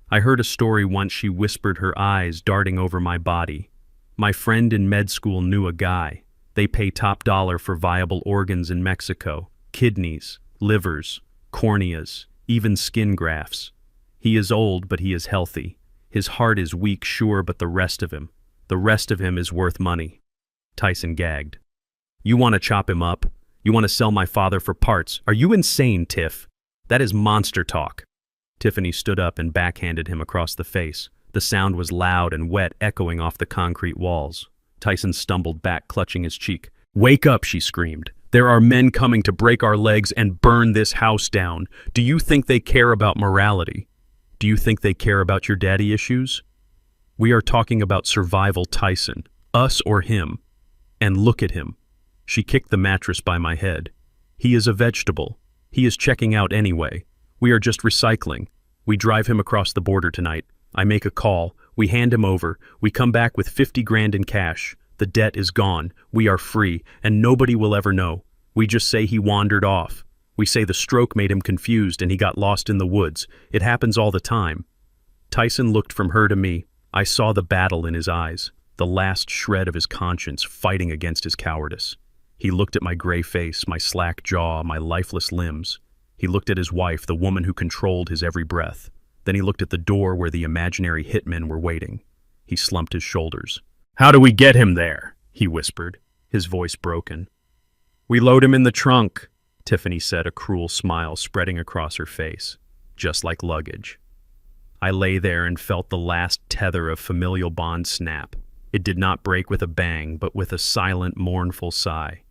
I heard a story once, she whispered, her eyes darting over my body. My friend in med school knew a guy. They pay top dollar for viable organs in Mexico. Kidneys, livers, corneas, even skin grafts. He is old, but he is healthy. His heart is weak, sure, but the rest of him is worth money. Tyson gagged. You want to chop him up? You want to sell my father for parts? Are you insane, Tiff? That is monster talk. Tiffany stood up and backhanded him across the face. The sound was loud and wet, echoing off the concrete walls. Tyson stumbled back, clutching his cheek. Wake up, she screamed. There are men coming to break our legs and burn this house down. Do you think they care about morality? Do you think they care about your daddy issues? We are talking about survival, Tyson. Us or him. And look at him. She kicked the mattress by my head. He is a vegetable. He is checking out anyway. We are just recycling. We drive him across the border tonight. I make a call. We hand him over. We come back with 50 grand in cash. The debt is gone. We are free, and nobody will ever know. We just say he wandered off. We say the stroke made him confused and he got lost in the woods. It happens all the time. Tyson looked from her to me. I saw the battle in his eyes, the last shred of his conscience fighting against his cowardice. He looked at my gray face, my slack jaw, my lifeless limbs. He looked at his wife, the woman who controlled his every breath. Then he looked at the door where the imaginary hitmen were waiting. He slumped his shoulders. How do we get him there? He whispered, his voice broken. We load him in the trunk, Tiffany said, a cruel smile spreading across her face, just like luggage. I lay there and felt the last tether of familial bond snap. It did not break with a bang, but with a silent, mournful sigh.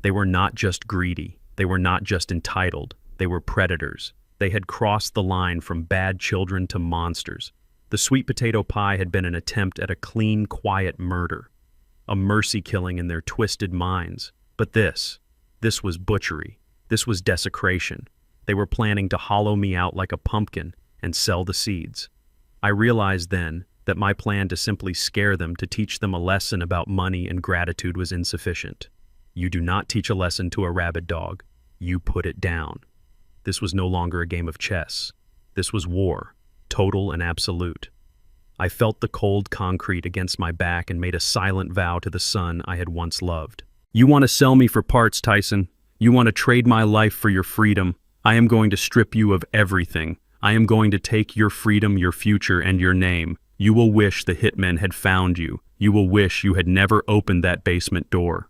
They were not just greedy. They were not just entitled. They were predators. They had crossed the line from bad children to monsters. The sweet potato pie had been an attempt at a clean, quiet murder, a mercy killing in their twisted minds. But this was butchery. This was desecration. They were planning to hollow me out like a pumpkin and sell the seeds. I realized then that my plan to simply scare them, to teach them a lesson about money and gratitude, was insufficient. You do not teach a lesson to a rabid dog. You put it down. This was no longer a game of chess. This was war, total and absolute. I felt the cold concrete against my back and made a silent vow to the son I had once loved. You want to sell me for parts, Tyson? You want to trade my life for your freedom? I am going to strip you of everything. I am going to take your freedom, your future, and your name. You will wish the hitmen had found you. You will wish you had never opened that basement door.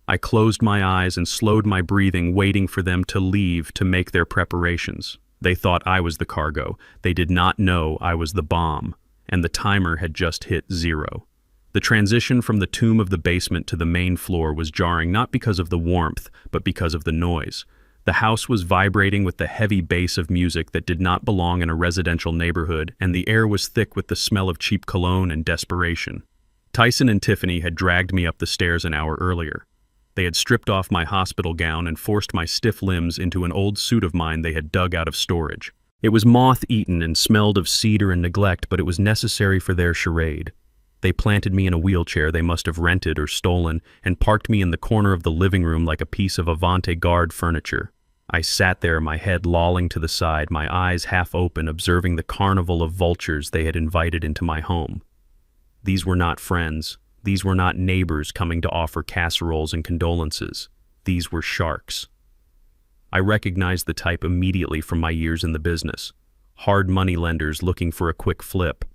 I closed my eyes and slowed my breathing, waiting for them to leave to make their preparations. They thought I was the cargo. They did not know I was the bomb, and the timer had just hit 0. The transition from the tomb of the basement to the main floor was jarring, not because of the warmth, but because of the noise. The house was vibrating with the heavy bass of music that did not belong in a residential neighborhood, and the air was thick with the smell of cheap cologne and desperation. Tyson and Tiffany had dragged me up the stairs an hour earlier. They had stripped off my hospital gown and forced my stiff limbs into an old suit of mine they had dug out of storage. It was moth-eaten and smelled of cedar and neglect, but it was necessary for their charade. They planted me in a wheelchair they must have rented or stolen and parked me in the corner of the living room like a piece of avant-garde furniture. I sat there, my head lolling to the side, my eyes half open, observing the carnival of vultures they had invited into my home. These were not friends. These were not neighbors coming to offer casseroles and condolences. These were sharks. I recognized the type immediately from my years in the business. Hard money lenders looking for a quick flip,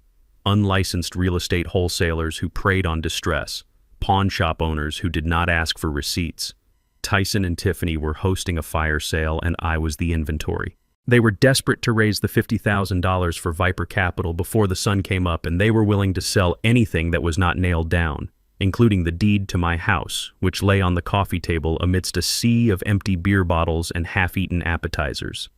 unlicensed real estate wholesalers who preyed on distress, pawn shop owners who did not ask for receipts. Tyson and Tiffany were hosting a fire sale and I was the inventory. They were desperate to raise the $50,000 for Viper Capital before the sun came up, and they were willing to sell anything that was not nailed down, including the deed to my house, which lay on the coffee table amidst a sea of empty beer bottles and half-eaten appetizers.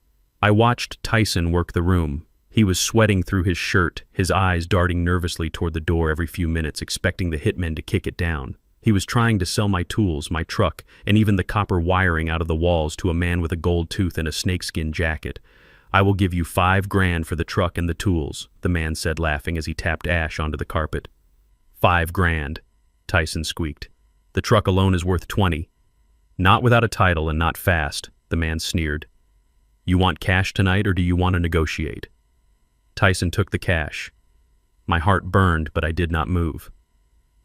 I watched Tyson work the room. He was sweating through his shirt, his eyes darting nervously toward the door every few minutes, expecting the hitmen to kick it down. He was trying to sell my tools, my truck, and even the copper wiring out of the walls to a man with a gold tooth and a snakeskin jacket. "I will give you $5,000 for the truck and the tools," the man said, laughing as he tapped ash onto the carpet. $5,000, Tyson squeaked. "The truck alone is worth 20. "Not without a title and not fast," the man sneered. "You want cash tonight or do you want to negotiate?" Tyson took the cash. My heart burned, but I did not move.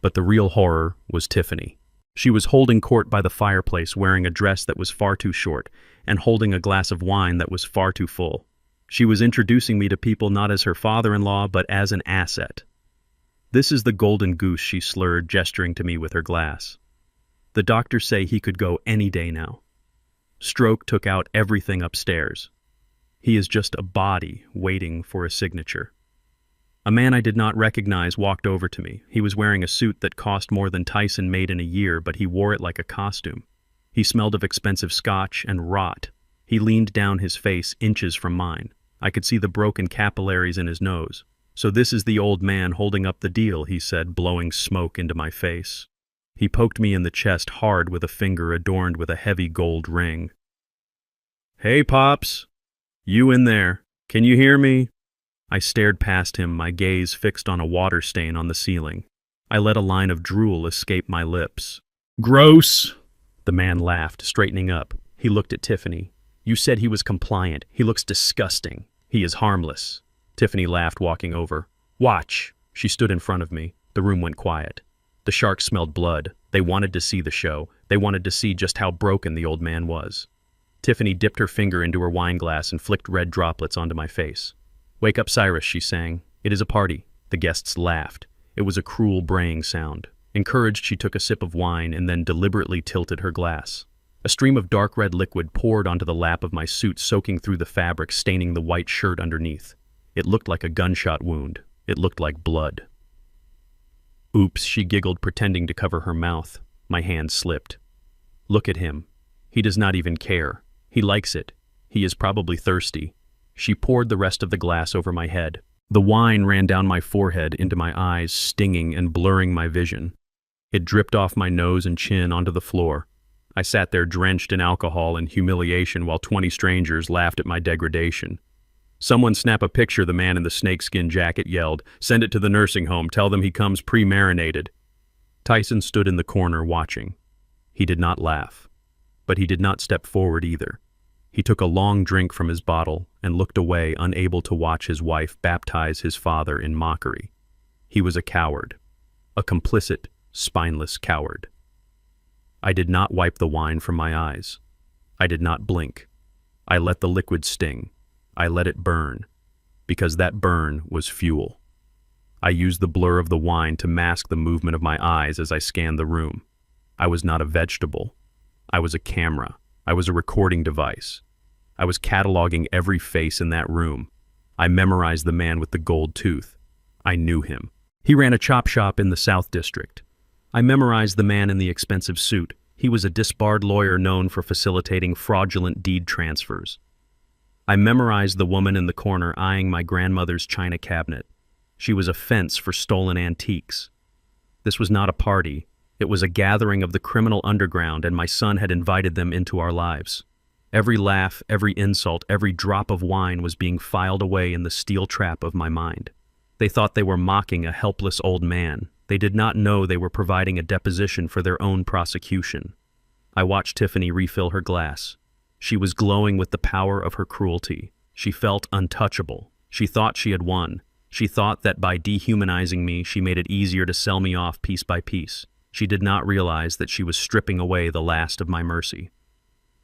But the real horror was Tiffany. She was holding court by the fireplace, wearing a dress that was far too short and holding a glass of wine that was far too full. She was introducing me to people not as her father-in-law, but as an asset. "This is the golden goose," she slurred, gesturing to me with her glass. "The doctors say he could go any day now. Stroke took out everything upstairs. He is just a body waiting for a signature." A man I did not recognize walked over to me. He was wearing a suit that cost more than Tyson made in a year, but he wore it like a costume. He smelled of expensive scotch and rot. He leaned down, his face inches from mine. I could see the broken capillaries in his nose. "So this is the old man holding up the deal," he said, blowing smoke into my face. He poked me in the chest hard with a finger adorned with a heavy gold ring. "Hey, Pops! You in there? Can you hear me?" I stared past him, my gaze fixed on a water stain on the ceiling. I let a line of drool escape my lips. "Gross!" The man laughed, straightening up. He looked at Tiffany. "You said he was compliant. He looks disgusting. He is harmless." Tiffany laughed, walking over. "Watch." She stood in front of me. The room went quiet. The sharks smelled blood. They wanted to see the show. They wanted to see just how broken the old man was. Tiffany dipped her finger into her wine glass and flicked red droplets onto my face. "Wake up, Cyrus," she sang. "It is a party." The guests laughed. It was a cruel braying sound. Encouraged, she took a sip of wine and then deliberately tilted her glass. A stream of dark red liquid poured onto the lap of my suit, soaking through the fabric, staining the white shirt underneath. It looked like a gunshot wound. It looked like blood. "Oops," she giggled, pretending to cover her mouth. My hand slipped. "Look at him. He does not even care. He likes it. He is probably thirsty." She poured the rest of the glass over my head. The wine ran down my forehead into my eyes, stinging and blurring my vision. It dripped off my nose and chin onto the floor. I sat there drenched in alcohol and humiliation while 20 strangers laughed at my degradation. "Someone snap a picture," the man in the snakeskin jacket yelled. "Send it to the nursing home. Tell them he comes pre-marinated." Tyson stood in the corner watching. He did not laugh. But he did not step forward either. He took a long drink from his bottle and looked away, unable to watch his wife baptize his father in mockery. He was a coward. A complicit, spineless coward. I did not wipe the wine from my eyes. I did not blink. I let the liquid sting. I let it burn, because that burn was fuel. I used the blur of the wine to mask the movement of my eyes as I scanned the room. I was not a vegetable. I was a camera. I was a recording device. I was cataloging every face in that room. I memorized the man with the gold tooth. I knew him. He ran a chop shop in the South District. I memorized the man in the expensive suit. He was a disbarred lawyer known for facilitating fraudulent deed transfers. I memorized the woman in the corner eyeing my grandmother's china cabinet. She was a fence for stolen antiques. This was not a party. It was a gathering of the criminal underground, and my son had invited them into our lives. Every laugh, every insult, every drop of wine was being filed away in the steel trap of my mind. They thought they were mocking a helpless old man. They did not know they were providing a deposition for their own prosecution. I watched Tiffany refill her glass. She was glowing with the power of her cruelty. She felt untouchable. She thought she had won. She thought that by dehumanizing me, she made it easier to sell me off piece by piece. She did not realize that she was stripping away the last of my mercy.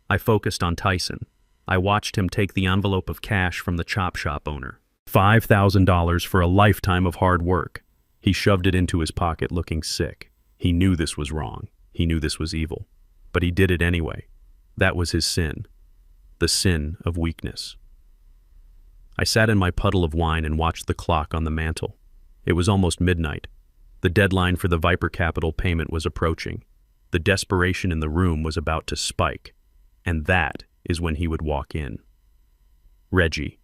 I focused on Tyson. I watched him take the envelope of cash from the chop shop owner. $5,000 for a lifetime of hard work. He shoved it into his pocket looking sick. He knew this was wrong. He knew this was evil. But he did it anyway. That was his sin. The sin of weakness. I sat in my puddle of wine and watched the clock on the mantel. It was almost midnight. The deadline for the Viper Capital payment was approaching. The desperation in the room was about to spike. And that is when he would walk in. Reggie.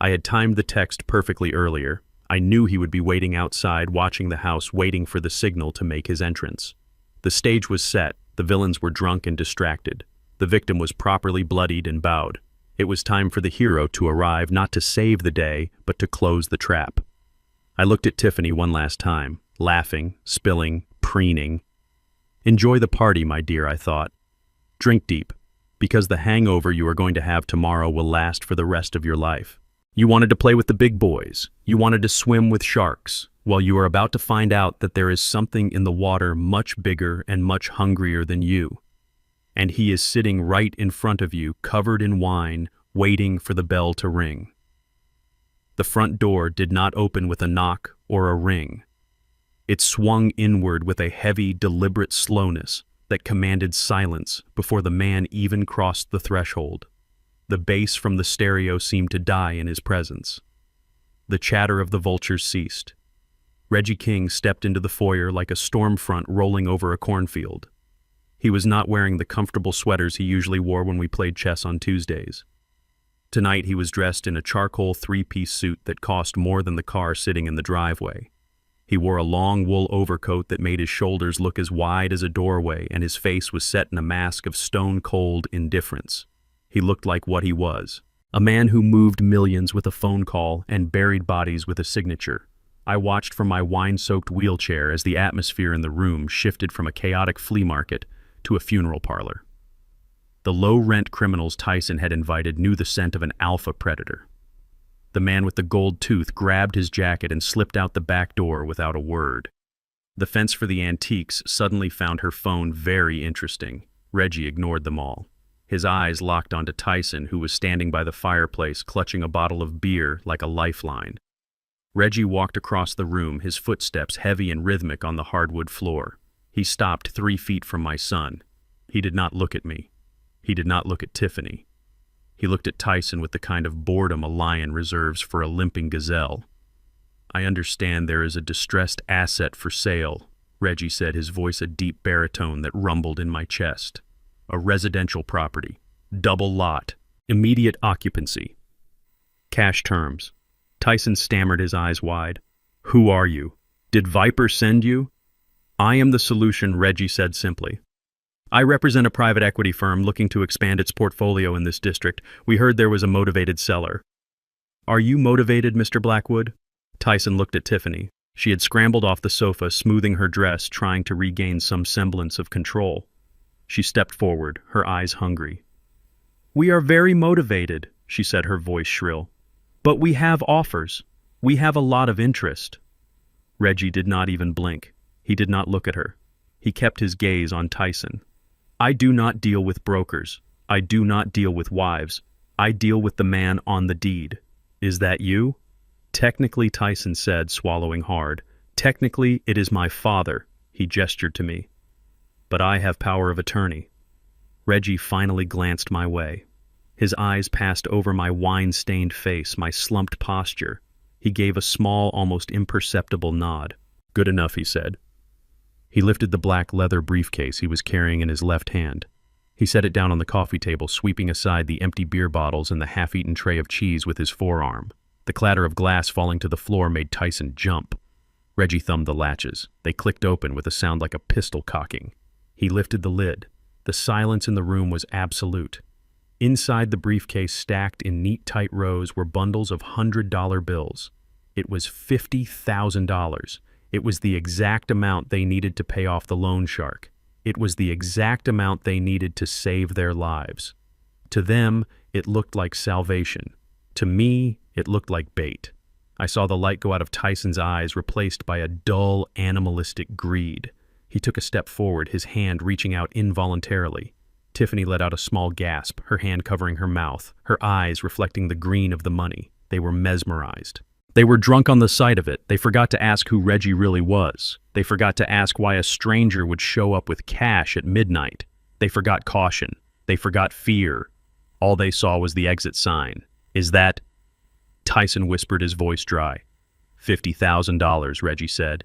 I had timed the text perfectly earlier. I knew he would be waiting outside, watching the house, waiting for the signal to make his entrance. The stage was set. The villains were drunk and distracted. The victim was properly bloodied and bowed. It was time for the hero to arrive, not to save the day, but to close the trap. I looked at Tiffany one last time, laughing, spilling, preening. Enjoy the party, my dear, I thought. Drink deep, because the hangover you are going to have tomorrow will last for the rest of your life. You wanted to play with the big boys. You wanted to swim with sharks. Well, you are about to find out that there is something in the water much bigger and much hungrier than you. And he is sitting right in front of you, covered in wine, waiting for the bell to ring. The front door did not open with a knock or a ring. It swung inward with a heavy, deliberate slowness that commanded silence before the man even crossed the threshold. The bass from the stereo seemed to die in his presence. The chatter of the vultures ceased. Reggie King stepped into the foyer like a storm front rolling over a cornfield. He was not wearing the comfortable sweaters he usually wore when we played chess on Tuesdays. Tonight he was dressed in a charcoal three-piece suit that cost more than the car sitting in the driveway. He wore a long wool overcoat that made his shoulders look as wide as a doorway, and his face was set in a mask of stone-cold indifference. He looked like what he was, a man who moved millions with a phone call and buried bodies with a signature. I watched from my wine-soaked wheelchair as the atmosphere in the room shifted from a chaotic flea market to a funeral parlor. The low-rent criminals Tyson had invited knew the scent of an alpha predator. The man with the gold tooth grabbed his jacket and slipped out the back door without a word. The fence for the antiques suddenly found her phone very interesting. Reggie ignored them all. His eyes locked onto Tyson, who was standing by the fireplace clutching a bottle of beer like a lifeline. Reggie walked across the room, his footsteps heavy and rhythmic on the hardwood floor. He stopped 3 feet from my son. He did not look at me. He did not look at Tiffany. He looked at Tyson with the kind of boredom a lion reserves for a limping gazelle. I understand there is a distressed asset for sale, Reggie said, his voice a deep baritone that rumbled in my chest. A residential property. Double lot. Immediate occupancy. Cash terms. Tyson stammered, his eyes wide. Who are you? Did Viper send you? I am the solution, Reggie said simply. I represent a private equity firm looking to expand its portfolio in this district. We heard there was a motivated seller. Are you motivated, Mr. Blackwood? Tyson looked at Tiffany. She had scrambled off the sofa, smoothing her dress, trying to regain some semblance of control. She stepped forward, her eyes hungry. We are very motivated, she said, her voice shrill. But we have offers. We have a lot of interest. Reggie did not even blink. He did not look at her. He kept his gaze on Tyson. I do not deal with brokers. I do not deal with wives. I deal with the man on the deed. Is that you? Technically, Tyson said, swallowing hard. Technically, it is my father, he gestured to me. But I have power of attorney. Reggie finally glanced my way. His eyes passed over my wine-stained face, my slumped posture. He gave a small, almost imperceptible nod. Good enough, he said. He lifted the black leather briefcase he was carrying in his left hand. He set it down on the coffee table, sweeping aside the empty beer bottles and the half-eaten tray of cheese with his forearm. The clatter of glass falling to the floor made Tyson jump. Reggie thumbed the latches. They clicked open with a sound like a pistol cocking. He lifted the lid. The silence in the room was absolute. Inside the briefcase, stacked in neat, tight rows, were bundles of $100 bills. It was $50,000. It was the exact amount they needed to pay off the loan shark. It was the exact amount they needed to save their lives. To them, it looked like salvation. To me, it looked like bait. I saw the light go out of Tyson's eyes, replaced by a dull, animalistic greed. He took a step forward, his hand reaching out involuntarily. Tiffany let out a small gasp, her hand covering her mouth, her eyes reflecting the green of the money. They were mesmerized. They were drunk on the sight of it. They forgot to ask who Reggie really was. They forgot to ask why a stranger would show up with cash at midnight. They forgot caution. They forgot fear. All they saw was the exit sign. Is that... Tyson whispered, his voice dry. $50,000, Reggie said.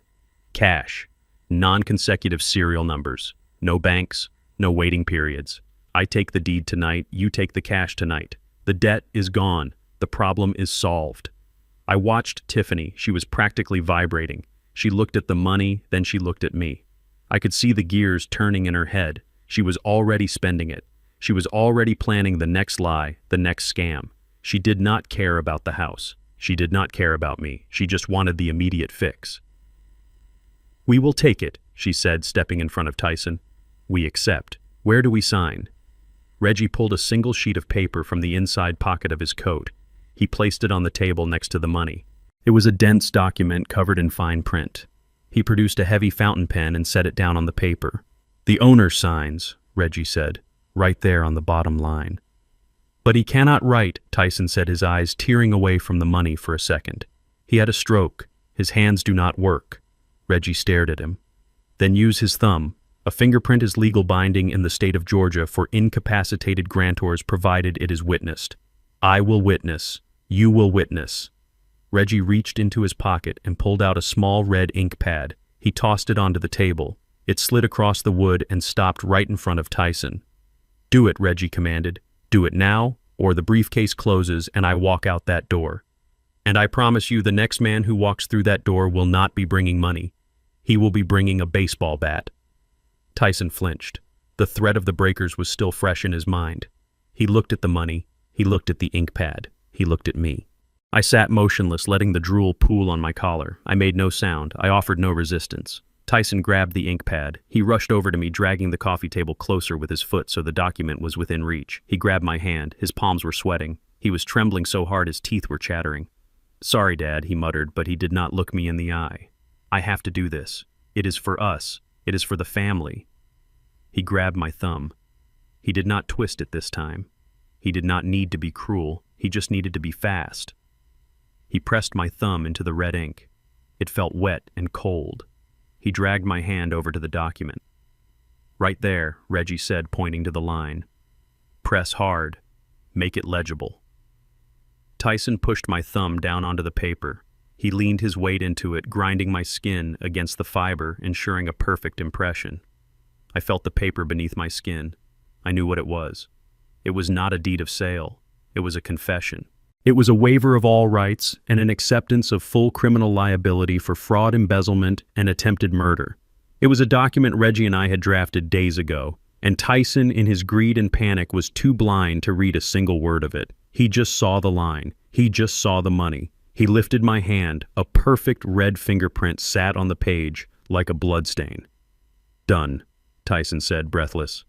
Cash. Non-consecutive serial numbers. No banks. No waiting periods. I take the deed tonight, you take the cash tonight. The debt is gone. The problem is solved. I watched Tiffany. She was practically vibrating. She looked at the money, then she looked at me. I could see the gears turning in her head. She was already spending it. She was already planning the next lie, the next scam. She did not care about the house. She did not care about me. She just wanted the immediate fix. We will take it, she said, stepping in front of Tyson. We accept. Where do we sign? Reggie pulled a single sheet of paper from the inside pocket of his coat. He placed it on the table next to the money. It was a dense document covered in fine print. He produced a heavy fountain pen and set it down on the paper. The owner signs, Reggie said, right there on the bottom line. But he cannot write, Tyson said, his eyes tearing away from the money for a second. He had a stroke. His hands do not work. Reggie stared at him. Then use his thumb. A fingerprint is legal binding in the state of Georgia for incapacitated grantors provided it is witnessed. I will witness. You will witness. Reggie reached into his pocket and pulled out a small red ink pad. He tossed it onto the table. It slid across the wood and stopped right in front of Tyson. Do it, Reggie commanded. Do it now, or the briefcase closes and I walk out that door. And I promise you the next man who walks through that door will not be bringing money. He will be bringing a baseball bat. Tyson flinched. The threat of the breakers was still fresh in his mind. He looked at the money. He looked at the ink pad. He looked at me. I sat motionless, letting the drool pool on my collar. I made no sound. I offered no resistance. Tyson grabbed the ink pad. He rushed over to me, dragging the coffee table closer with his foot so the document was within reach. He grabbed my hand. His palms were sweating. He was trembling so hard his teeth were chattering. Sorry, Dad, he muttered, but he did not look me in the eye. I have to do this. It is for us. It is for the family. He grabbed my thumb. He did not twist it this time. He did not need to be cruel. He just needed to be fast. He pressed my thumb into the red ink. It felt wet and cold. He dragged my hand over to the document. Right there, Reggie said, pointing to the line. Press hard. Make it legible. Tyson pushed my thumb down onto the paper. He leaned his weight into it, grinding my skin against the fiber, ensuring a perfect impression. I felt the paper beneath my skin. I knew what it was. It was not a deed of sale. It was a confession. It was a waiver of all rights and an acceptance of full criminal liability for fraud, embezzlement, and attempted murder. It was a document Reggie and I had drafted days ago, and Tyson, in his greed and panic, was too blind to read a single word of it. He just saw the line. He just saw the money. He lifted my hand. A perfect red fingerprint sat on the page like a bloodstain. Done, Tyson said, breathless.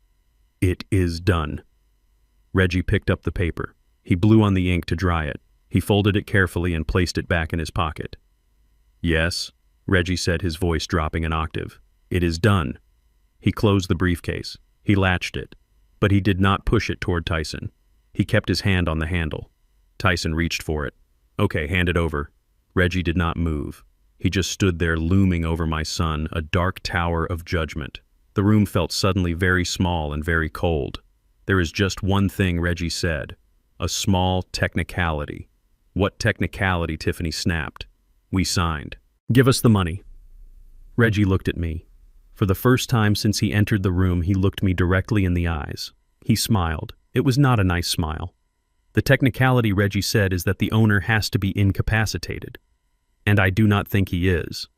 It is done. Reggie picked up the paper. He blew on the ink to dry it. He folded it carefully and placed it back in his pocket. Yes, Reggie said, his voice dropping an octave. It is done. He closed the briefcase. He latched it, but he did not push it toward Tyson. He kept his hand on the handle. Tyson reached for it. Okay, hand it over. Reggie did not move. He just stood there looming over my son, a dark tower of judgment. The room felt suddenly very small and very cold. There is just one thing, Reggie said. A small technicality. What technicality? Tiffany snapped. We signed. Give us the money. Reggie looked at me. For the first time since he entered the room, he looked me directly in the eyes. He smiled. It was not a nice smile. The technicality, Reggie said, is that the owner has to be incapacitated. And I do not think he is.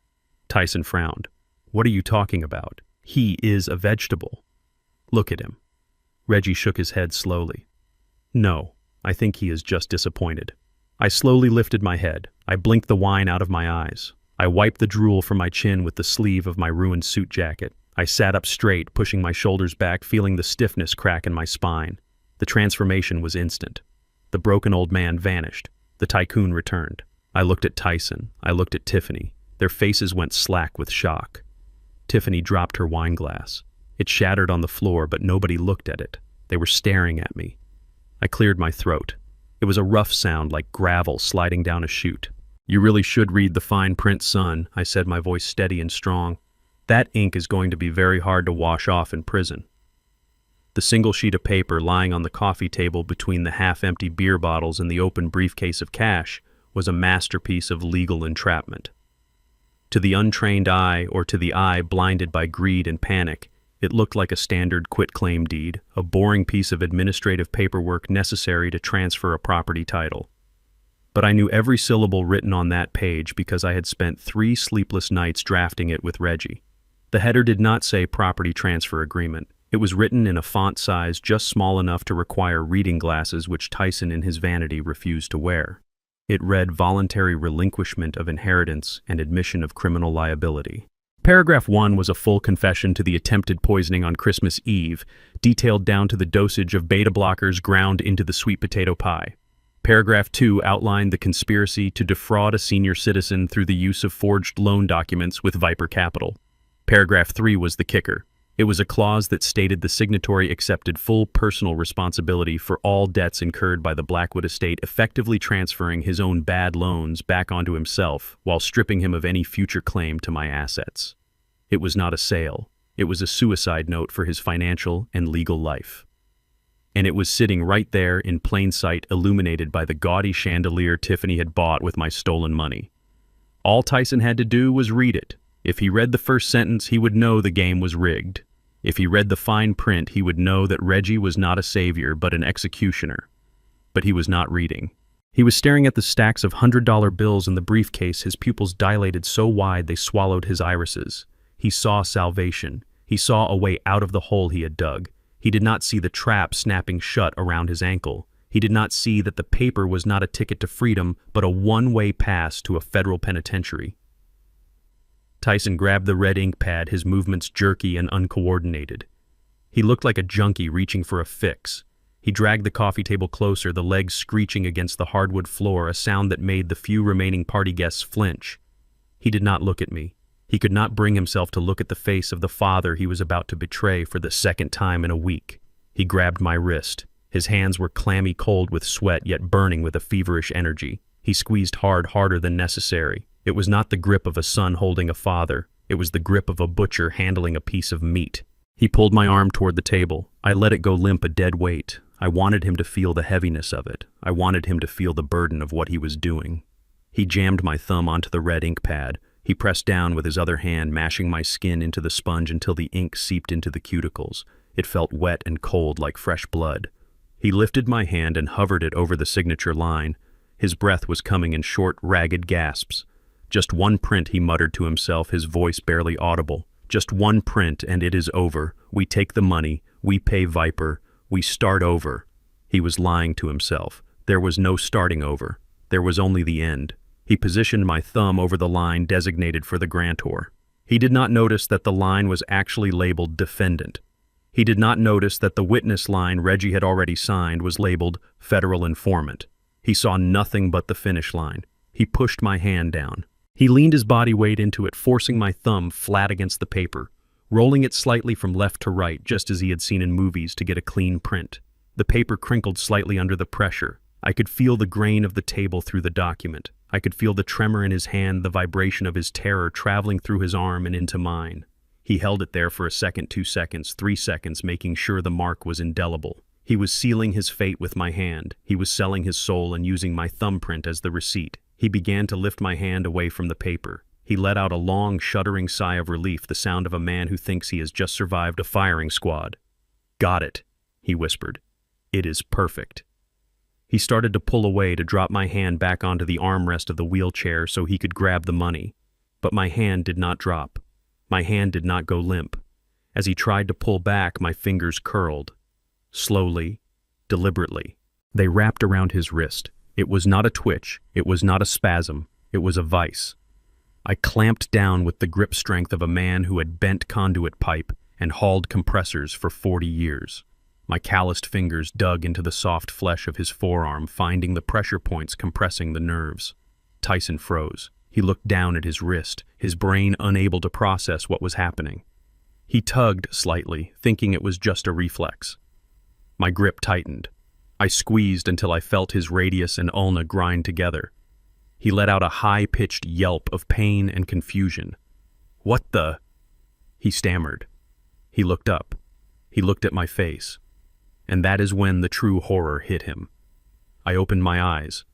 Tyson frowned. What are you talking about? He is a vegetable. Look at him. Reggie shook his head slowly. No, I think he is just disappointed. I slowly lifted my head. I blinked the wine out of my eyes. I wiped the drool from my chin with the sleeve of my ruined suit jacket. I sat up straight, pushing my shoulders back, feeling the stiffness crack in my spine. The transformation was instant. The broken old man vanished. The tycoon returned. I looked at Tyson. I looked at Tiffany. Their faces went slack with shock. Tiffany dropped her wine glass. It shattered on the floor, but nobody looked at it. They were staring at me. I cleared my throat. It was a rough sound like gravel sliding down a chute. "You really should read the fine print, son," I said, my voice steady and strong. "That ink is going to be very hard to wash off in prison." The single sheet of paper lying on the coffee table between the half-empty beer bottles and the open briefcase of cash was a masterpiece of legal entrapment. To the untrained eye, or to the eye blinded by greed and panic, it looked like a standard quitclaim deed, a boring piece of administrative paperwork necessary to transfer a property title. But I knew every syllable written on that page because I had spent 3 sleepless nights drafting it with Reggie. The header did not say property transfer agreement. It was written in a font size just small enough to require reading glasses, which Tyson in his vanity refused to wear. It read voluntary relinquishment of inheritance and admission of criminal liability. Paragraph 1 was a full confession to the attempted poisoning on Christmas Eve, detailed down to the dosage of beta blockers ground into the sweet potato pie. Paragraph 2 outlined the conspiracy to defraud a senior citizen through the use of forged loan documents with Viper Capital. Paragraph 3 was the kicker. It was a clause that stated the signatory accepted full personal responsibility for all debts incurred by the Blackwood estate, effectively transferring his own bad loans back onto himself while stripping him of any future claim to my assets. It was not a sale. It was a suicide note for his financial and legal life. And it was sitting right there in plain sight, illuminated by the gaudy chandelier Tiffany had bought with my stolen money. All Tyson had to do was read it. If he read the first sentence, he would know the game was rigged. If he read the fine print, he would know that Reggie was not a savior, but an executioner. But he was not reading. He was staring at the stacks of $100 bills in the briefcase, his pupils dilated so wide they swallowed his irises. He saw salvation. He saw a way out of the hole he had dug. He did not see the trap snapping shut around his ankle. He did not see that the paper was not a ticket to freedom, but a one-way pass to a federal penitentiary. Tyson grabbed the red ink pad, his movements jerky and uncoordinated. He looked like a junkie reaching for a fix. He dragged the coffee table closer, the legs screeching against the hardwood floor, a sound that made the few remaining party guests flinch. He did not look at me. He could not bring himself to look at the face of the father he was about to betray for the second time in a week. He grabbed my wrist. His hands were clammy cold with sweat, yet burning with a feverish energy. He squeezed hard, harder than necessary. It was not the grip of a son holding a father. It was the grip of a butcher handling a piece of meat. He pulled my arm toward the table. I let it go limp, a dead weight. I wanted him to feel the heaviness of it. I wanted him to feel the burden of what he was doing. He jammed my thumb onto the red ink pad. He pressed down with his other hand, mashing my skin into the sponge until the ink seeped into the cuticles. It felt wet and cold like fresh blood. He lifted my hand and hovered it over the signature line. His breath was coming in short, ragged gasps. "Just one print," he muttered to himself, his voice barely audible. "Just one print and it is over. We take the money. We pay Viper. We start over." He was lying to himself. There was no starting over. There was only the end. He positioned my thumb over the line designated for the grantor. He did not notice that the line was actually labeled defendant. He did not notice that the witness line Reggie had already signed was labeled federal informant. He saw nothing but the finish line. He pushed my hand down. He leaned his body weight into it, forcing my thumb flat against the paper, rolling it slightly from left to right, just as he had seen in movies to get a clean print. The paper crinkled slightly under the pressure. I could feel the grain of the table through the document. I could feel the tremor in his hand, the vibration of his terror traveling through his arm and into mine. He held it there for a second, 2 seconds, 3 seconds, making sure the mark was indelible. He was sealing his fate with my hand. He was selling his soul and using my thumbprint as the receipt. He began to lift my hand away from the paper. He let out a long, shuddering sigh of relief, the sound of a man who thinks he has just survived a firing squad. "Got it," he whispered. "It is perfect." He started to pull away, to drop my hand back onto the armrest of the wheelchair so he could grab the money. But my hand did not drop. My hand did not go limp. As he tried to pull back, my fingers curled. Slowly, deliberately. They wrapped around his wrist. It was not a twitch. It was not a spasm. It was a vice. I clamped down with the grip strength of a man who had bent conduit pipe and hauled compressors for 40 years. My calloused fingers dug into the soft flesh of his forearm, finding the pressure points compressing the nerves. Tyson froze. He looked down at his wrist, his brain unable to process what was happening. He tugged slightly, thinking it was just a reflex. My grip tightened. I squeezed until I felt his radius and ulna grind together. He let out a high-pitched yelp of pain and confusion. "What the?" he stammered. He looked up. He looked at my face. And that is when the true horror hit him. I opened my eyes.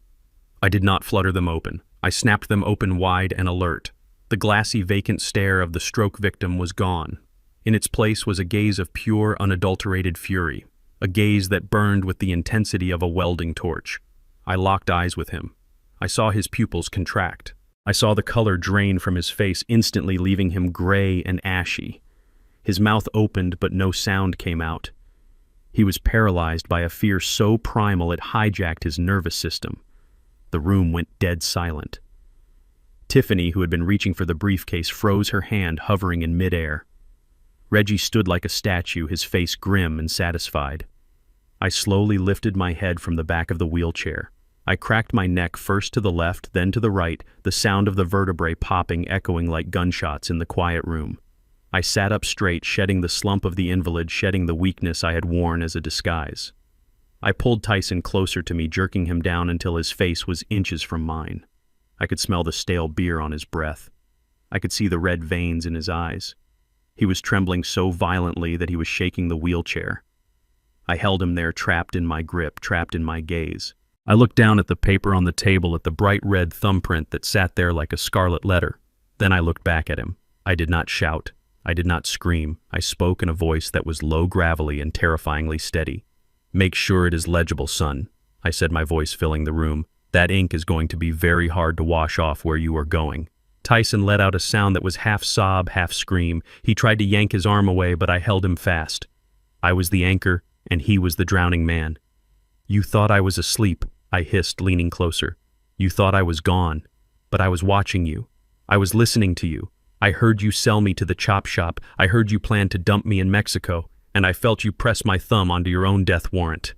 I did not flutter them open. I snapped them open wide and alert. The glassy, vacant stare of the stroke victim was gone. In its place was a gaze of pure, unadulterated fury, a gaze that burned with the intensity of a welding torch. I locked eyes with him. I saw his pupils contract. I saw the color drain from his face, instantly leaving him gray and ashy. His mouth opened, but no sound came out. He was paralyzed by a fear so primal it hijacked his nervous system. The room went dead silent. Tiffany, who had been reaching for the briefcase, froze her hand, hovering in midair. Reggie stood like a statue, his face grim and satisfied. I slowly lifted my head from the back of the wheelchair. I cracked my neck first to the left, then to the right, the sound of the vertebrae popping echoing like gunshots in the quiet room. I sat up straight, shedding the slump of the invalid, shedding the weakness I had worn as a disguise. I pulled Tyson closer to me, jerking him down until his face was inches from mine. I could smell the stale beer on his breath. I could see the red veins in his eyes. He was trembling so violently that he was shaking the wheelchair. I held him there, trapped in my grip, trapped in my gaze. I looked down at the paper on the table, at the bright red thumbprint that sat there like a scarlet letter. Then I looked back at him. I did not shout. I did not scream. I spoke in a voice that was low, gravelly, and terrifyingly steady. "Make sure it is legible, son," I said, my voice filling the room. "That ink is going to be very hard to wash off where you are going." Tyson let out a sound that was half sob, half scream. He tried to yank his arm away, but I held him fast. I was the anchor, and he was the drowning man. "You thought I was asleep," I hissed, leaning closer. "You thought I was gone, but I was watching you. I was listening to you. I heard you sell me to the chop shop. I heard you plan to dump me in Mexico, and I felt you press my thumb onto your own death warrant."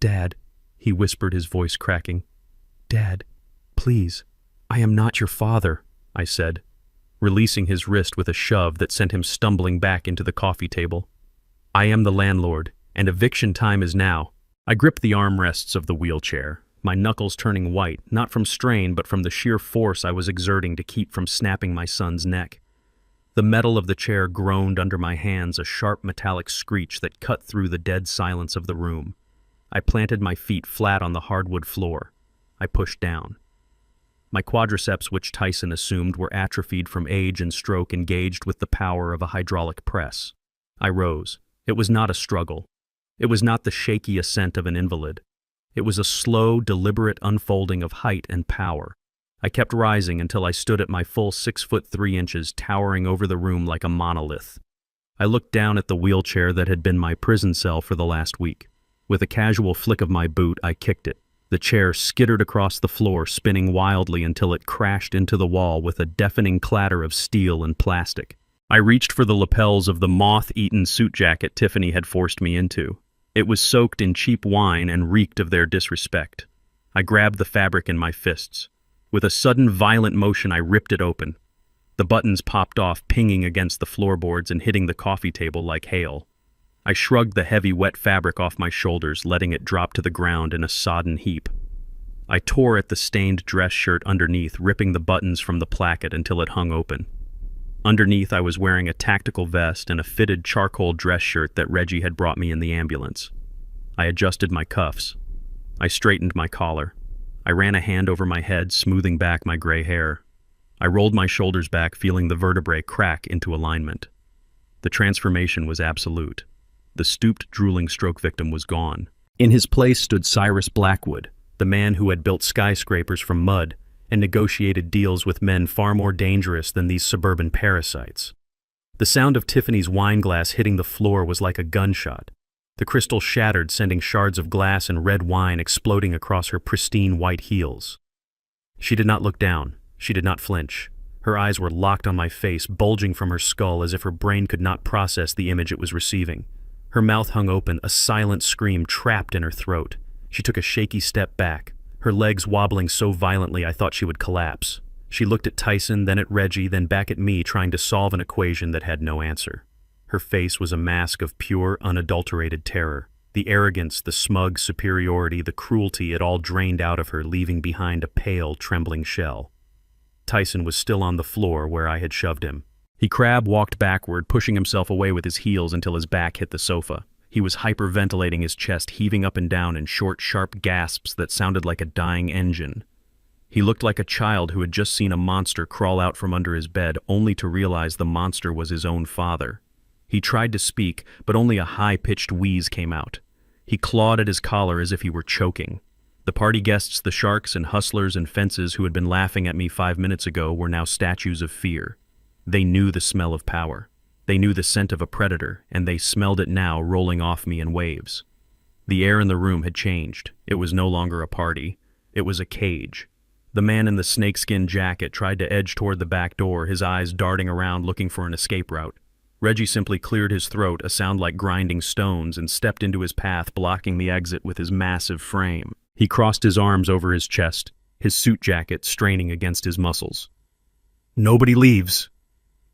"Dad," he whispered, his voice cracking. "Dad, please. I am not your father," I said, releasing his wrist with a shove that sent him stumbling back into the coffee table. "I am the landlord, and eviction time is now." I gripped the armrests of the wheelchair, my knuckles turning white, not from strain but from the sheer force I was exerting to keep from snapping my son's neck. The metal of the chair groaned under my hands, a sharp metallic screech that cut through the dead silence of the room. I planted my feet flat on the hardwood floor. I pushed down. My quadriceps, which Tyson assumed were atrophied from age and stroke, engaged with the power of a hydraulic press. I rose. It was not a struggle. It was not the shaky ascent of an invalid. It was a slow, deliberate unfolding of height and power. I kept rising until I stood at my full 6'3", towering over the room like a monolith. I looked down at the wheelchair that had been my prison cell for the last week. With a casual flick of my boot, I kicked it. The chair skittered across the floor, spinning wildly until it crashed into the wall with a deafening clatter of steel and plastic. I reached for the lapels of the moth-eaten suit jacket Tiffany had forced me into. It was soaked in cheap wine and reeked of their disrespect. I grabbed the fabric in my fists. With a sudden, violent motion, I ripped it open. The buttons popped off, pinging against the floorboards and hitting the coffee table like hail. I shrugged the heavy, wet fabric off my shoulders, letting it drop to the ground in a sodden heap. I tore at the stained dress shirt underneath, ripping the buttons from the placket until it hung open. Underneath, I was wearing a tactical vest and a fitted charcoal dress shirt that Reggie had brought me in the ambulance. I adjusted my cuffs. I straightened my collar. I ran a hand over my head, smoothing back my gray hair. I rolled my shoulders back, feeling the vertebrae crack into alignment. The transformation was absolute. The stooped, drooling stroke victim was gone. In his place stood Cyrus Blackwood, the man who had built skyscrapers from mud and negotiated deals with men far more dangerous than these suburban parasites. The sound of Tiffany's wine glass hitting the floor was like a gunshot. The crystal shattered, sending shards of glass and red wine exploding across her pristine white heels. She did not look down. She did not flinch. Her eyes were locked on my face, bulging from her skull as if her brain could not process the image it was receiving. Her mouth hung open, a silent scream trapped in her throat. She took a shaky step back, her legs wobbling so violently I thought she would collapse. She looked at Tyson, then at Reggie, then back at me, trying to solve an equation that had no answer. Her face was a mask of pure, unadulterated terror. The arrogance, the smug superiority, the cruelty, it all drained out of her, leaving behind a pale, trembling shell. Tyson was still on the floor where I had shoved him. He walked backward, pushing himself away with his heels until his back hit the sofa. He was hyperventilating, his chest heaving up and down in short, sharp gasps that sounded like a dying engine. He looked like a child who had just seen a monster crawl out from under his bed, only to realize the monster was his own father. He tried to speak, but only a high-pitched wheeze came out. He clawed at his collar as if he were choking. The party guests, the sharks and hustlers and fences who had been laughing at me 5 minutes ago, were now statues of fear. They knew the smell of power. They knew the scent of a predator, and they smelled it now rolling off me in waves. The air in the room had changed. It was no longer a party. It was a cage. The man in the snakeskin jacket tried to edge toward the back door, his eyes darting around looking for an escape route. Reggie simply cleared his throat, a sound like grinding stones, and stepped into his path, blocking the exit with his massive frame. He crossed his arms over his chest, his suit jacket straining against his muscles. "Nobody leaves,"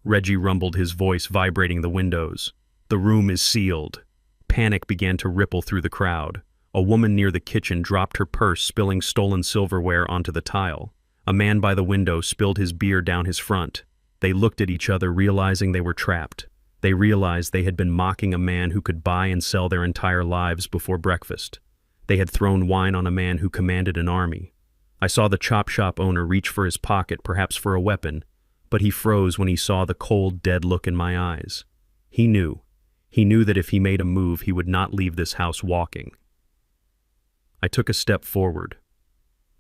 Reggie rumbled, his voice vibrating the windows. "The room is sealed." Panic began to ripple through the crowd. A woman near the kitchen dropped her purse, spilling stolen silverware onto the tile. A man by the window spilled his beer down his front. They looked at each other, realizing they were trapped. They realized they had been mocking a man who could buy and sell their entire lives before breakfast. They had thrown wine on a man who commanded an army. I saw the chop shop owner reach for his pocket, perhaps for a weapon, but he froze when he saw the cold, dead look in my eyes. He knew. He knew that if he made a move, he would not leave this house walking. I took a step forward.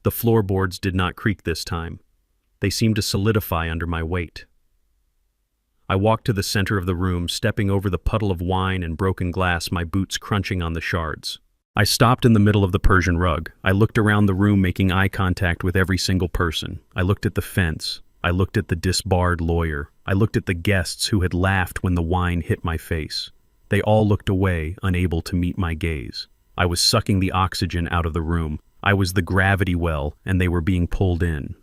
The floorboards did not creak this time. They seemed to solidify under my weight. I walked to the center of the room, stepping over the puddle of wine and broken glass, my boots crunching on the shards. I stopped in the middle of the Persian rug. I looked around the room, making eye contact with every single person. I looked at the fence. I looked at the disbarred lawyer. I looked at the guests who had laughed when the wine hit my face. They all looked away, unable to meet my gaze. I was sucking the oxygen out of the room. I was the gravity well, and they were being pulled in.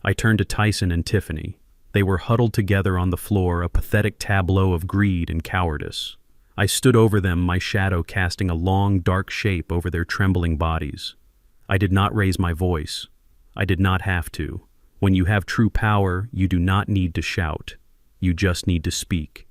I turned to Tyson and Tiffany. They were huddled together on the floor, a pathetic tableau of greed and cowardice. I stood over them, my shadow casting a long, dark shape over their trembling bodies. I did not raise my voice. I did not have to. When you have true power, you do not need to shout. You just need to speak.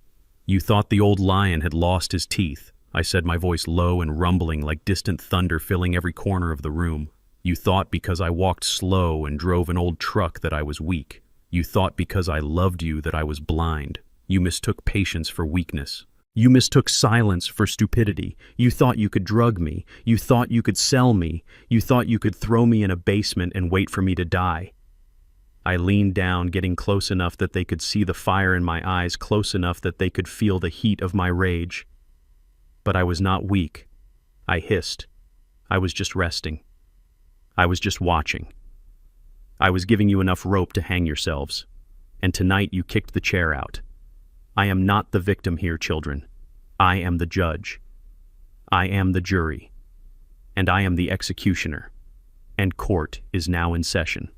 You thought the old lion had lost his teeth. I said, my voice low and rumbling like distant thunder filling every corner of the room. You thought because I walked slow and drove an old truck that I was weak. You thought because I loved you that I was blind. You mistook patience for weakness. You mistook silence for stupidity. You thought you could drug me. You thought you could sell me. You thought you could throw me in a basement and wait for me to die. I leaned down, getting close enough that they could see the fire in my eyes, close enough that they could feel the heat of my rage. But I was not weak. I hissed. I was just resting. I was just watching. I was giving you enough rope to hang yourselves. And tonight you kicked the chair out. I am not the victim here, children. I am the judge. I am the jury. And I am the executioner. And court is now in session.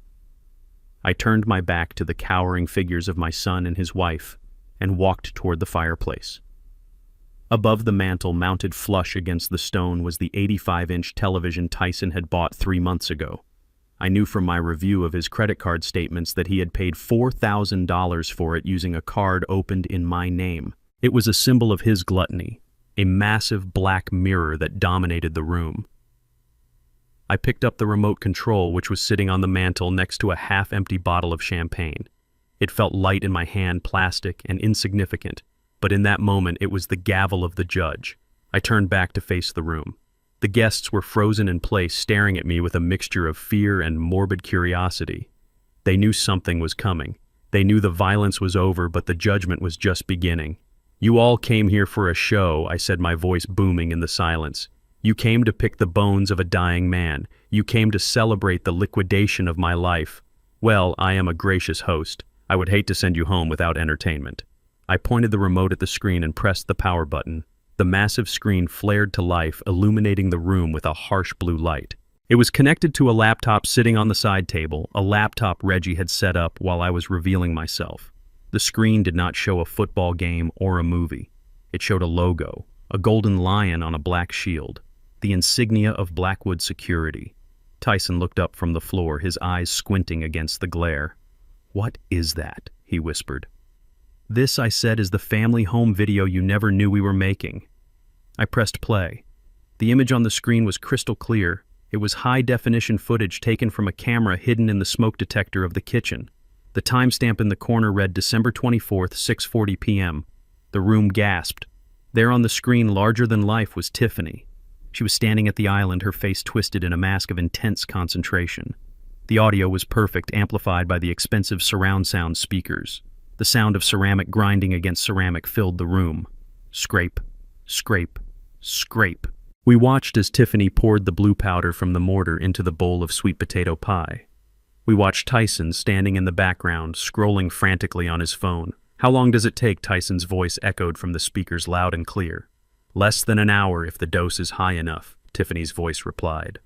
I turned my back to the cowering figures of my son and his wife and walked toward the fireplace. Above the mantel, mounted flush against the stone, was the 85-inch television Tyson had bought 3 months ago. I knew from my review of his credit card statements that he had paid $4,000 for it using a card opened in my name. It was a symbol of his gluttony, a massive black mirror that dominated the room. I picked up the remote control, which was sitting on the mantel next to a half-empty bottle of champagne. It felt light in my hand, plastic and insignificant, but in that moment it was the gavel of the judge. I turned back to face the room. The guests were frozen in place, staring at me with a mixture of fear and morbid curiosity. They knew something was coming. They knew the violence was over, but the judgment was just beginning. "You all came here for a show," I said, my voice booming in the silence. "You came to pick the bones of a dying man. You came to celebrate the liquidation of my life. Well, I am a gracious host. I would hate to send you home without entertainment. I pointed the remote at the screen and pressed the power button. The massive screen flared to life, illuminating the room with a harsh blue light. It was connected to a laptop sitting on the side table, a laptop Reggie had set up while I was revealing myself. The screen did not show a football game or a movie. It showed a logo, a golden lion on a black shield, the insignia of Blackwood Security. Tyson looked up from the floor, his eyes squinting against the glare. "What is that?" he whispered. "This," I said, "is the family home video you never knew we were making." I pressed play. The image on the screen was crystal clear. It was high-definition footage taken from a camera hidden in the smoke detector of the kitchen. The timestamp in the corner read December 24th, 6:40 p.m. The room gasped. There on the screen, larger than life, was Tiffany. She was standing at the island, her face twisted in a mask of intense concentration. The audio was perfect, amplified by the expensive surround sound speakers. The sound of ceramic grinding against ceramic filled the room. Scrape, scrape, scrape. We watched as Tiffany poured the blue powder from the mortar into the bowl of sweet potato pie. We watched Tyson standing in the background, scrolling frantically on his phone. "How long does it take?" Tyson's voice echoed from the speakers loud and clear. "Less than an hour if the dose is high enough," Tiffany's voice replied.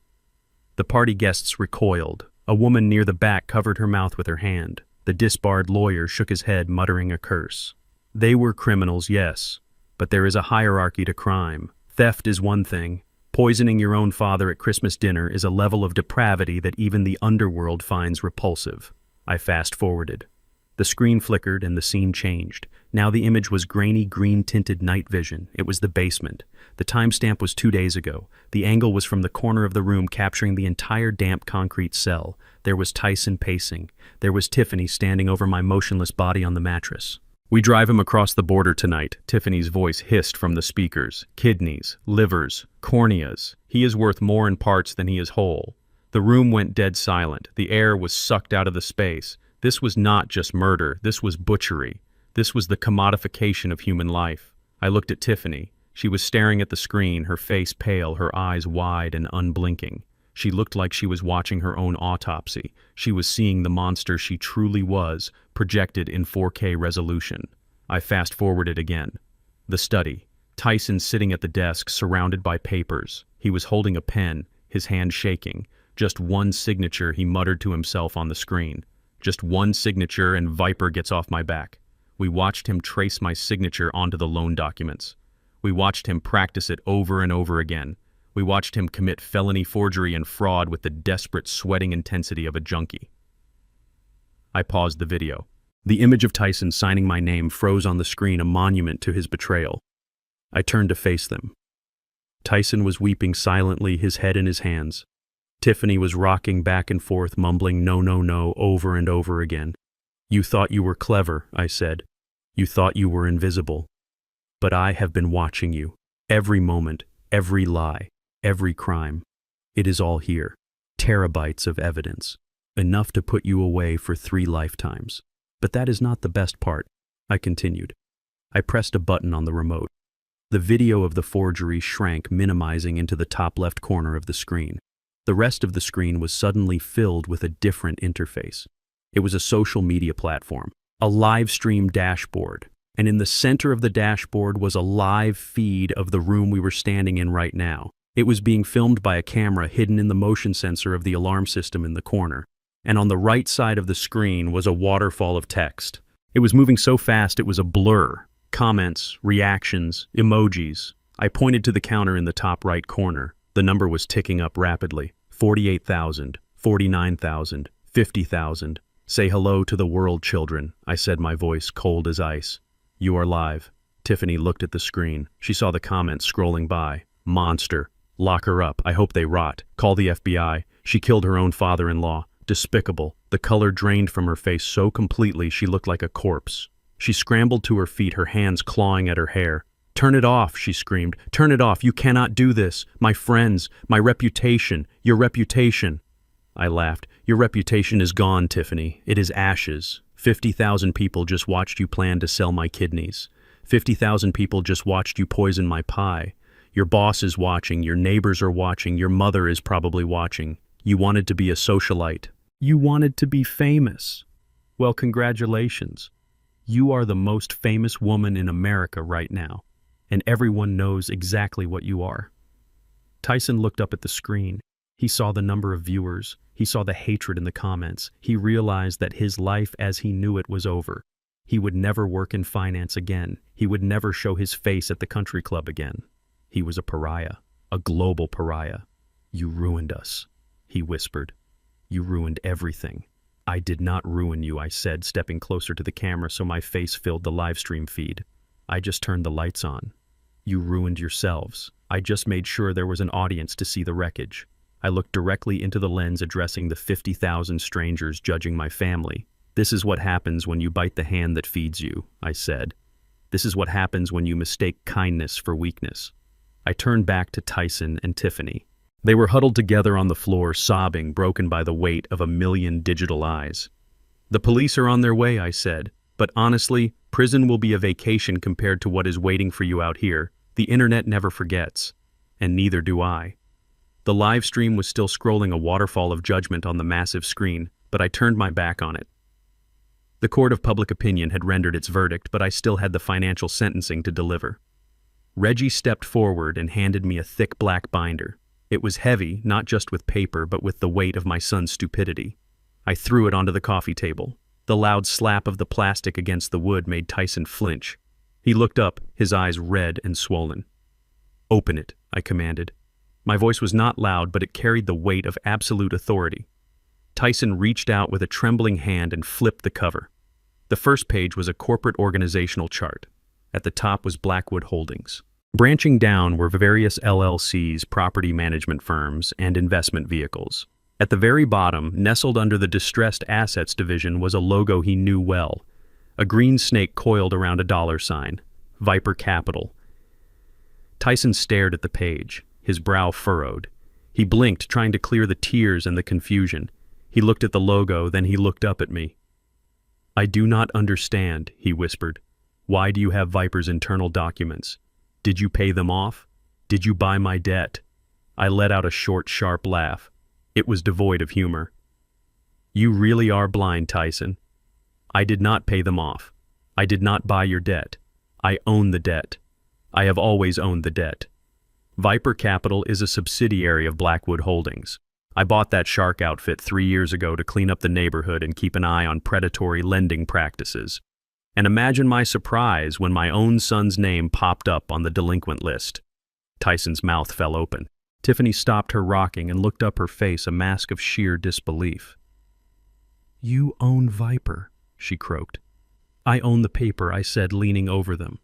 The party guests recoiled. A woman near the back covered her mouth with her hand. The disbarred lawyer shook his head, muttering a curse. They were criminals, yes, but there is a hierarchy to crime. Theft is one thing. Poisoning your own father at Christmas dinner is a level of depravity that even the underworld finds repulsive. I fast-forwarded. The screen flickered and the scene changed. Now the image was grainy, green-tinted night vision. It was the basement. The timestamp was 2 days ago. The angle was from the corner of the room, capturing the entire damp concrete cell. There was Tyson pacing. There was Tiffany standing over my motionless body on the mattress. "We drive him across the border tonight," Tiffany's voice hissed from the speakers. "Kidneys, livers, corneas. He is worth more in parts than he is whole." The room went dead silent. The air was sucked out of the space. This was not just murder. This was butchery. This was the commodification of human life. I looked at Tiffany. She was staring at the screen, her face pale, her eyes wide and unblinking. She looked like she was watching her own autopsy. She was seeing the monster she truly was, projected in 4K resolution. I fast-forwarded again. The study. Tyson sitting at the desk, surrounded by papers. He was holding a pen, his hand shaking. Just one signature, he muttered to himself on the screen. Just one signature and Viper gets off my back. We watched him trace my signature onto the loan documents. We watched him practice it over and over again. We watched him commit felony forgery and fraud with the desperate, sweating intensity of a junkie. I paused the video. The image of Tyson signing my name froze on the screen, a monument to his betrayal. I turned to face them. Tyson was weeping silently, his head in his hands. Tiffany was rocking back and forth, mumbling "no, no, no" over and over again. "You thought you were clever," I said. "You thought you were invisible. But I have been watching you. Every moment, every lie, every crime. It is all here. Terabytes of evidence. Enough to put you away for 3 lifetimes. But that is not the best part," I continued. I pressed a button on the remote. The video of the forgery shrank, minimizing into the top left corner of the screen. The rest of the screen was suddenly filled with a different interface. It was a social media platform, a live stream dashboard, and in the center of the dashboard was a live feed of the room we were standing in right now. It was being filmed by a camera hidden in the motion sensor of the alarm system in the corner, and on the right side of the screen was a waterfall of text. It was moving so fast it was a blur. Comments, reactions, emojis. I pointed to the counter in the top right corner. The number was ticking up rapidly. 48,000, 49,000, 50,000. "Say hello to the world, children," I said, my voice cold as ice. "You are live." Tiffany looked at the screen. She saw the comments scrolling by. "Monster. Lock her up. I hope they rot. Call the FBI. She killed her own father-in-law. Despicable." The color drained from her face so completely she looked like a corpse. She scrambled to her feet, her hands clawing at her hair. "Turn it off," she screamed. "Turn it off. You cannot do this. My friends, my reputation, your reputation." I laughed. "Your reputation is gone, Tiffany. It is ashes. 50,000 people just watched you plan to sell my kidneys. 50,000 people just watched you poison my pie. Your boss is watching, your neighbors are watching, your mother is probably watching. You wanted to be a socialite. You wanted to be famous. Well, congratulations. You are the most famous woman in America right now, and everyone knows exactly what you are. Tyson looked up at the screen. He saw the number of viewers. He saw the hatred in the comments. He realized that his life as he knew it was over. He would never work in finance again. He would never show his face at the country club again. He was a pariah, a global pariah. You ruined us, he whispered. You ruined everything. I did not ruin you, I said, stepping closer to the camera so my face filled the live stream feed. I just turned the lights on. You ruined yourselves. I just made sure there was an audience to see the wreckage. I looked directly into the lens addressing the 50,000 strangers judging my family. This is what happens when you bite the hand that feeds you, I said. This is what happens when you mistake kindness for weakness. I turned back to Tyson and Tiffany. They were huddled together on the floor, sobbing, broken by the weight of 1,000,000 digital eyes. The police are on their way, I said, but honestly, prison will be a vacation compared to what is waiting for you out here. The internet never forgets, and neither do I. The live stream was still scrolling a waterfall of judgment on the massive screen, but I turned my back on it. The court of public opinion had rendered its verdict, but I still had the financial sentencing to deliver. Reggie stepped forward and handed me a thick black binder. It was heavy, not just with paper, but with the weight of my son's stupidity. I threw it onto the coffee table. The loud slap of the plastic against the wood made Tyson flinch. He looked up, his eyes red and swollen. Open it, I commanded. My voice was not loud, but it carried the weight of absolute authority. Tyson reached out with a trembling hand and flipped the cover. The first page was a corporate organizational chart. At the top was Blackwood Holdings. Branching down were various LLCs, property management firms, and investment vehicles. At the very bottom, nestled under the distressed assets division, was a logo he knew well. A green snake coiled around a dollar sign. Viper Capital. Tyson stared at the page, his brow furrowed. He blinked, trying to clear the tears and the confusion. He looked at the logo, then he looked up at me. I do not understand, he whispered. Why do you have Viper's internal documents? Did you pay them off? Did you buy my debt? I let out a short, sharp laugh. It was devoid of humor. You really are blind, Tyson. I did not pay them off. I did not buy your debt. I own the debt. I have always owned the debt. Viper Capital is a subsidiary of Blackwood Holdings. I bought that shark outfit 3 years ago to clean up the neighborhood and keep an eye on predatory lending practices. And imagine my surprise when my own son's name popped up on the delinquent list. Tyson's mouth fell open. Tiffany stopped her rocking and looked up her face, a mask of sheer disbelief. You own Viper, she croaked. I own the paper, I said, leaning over them.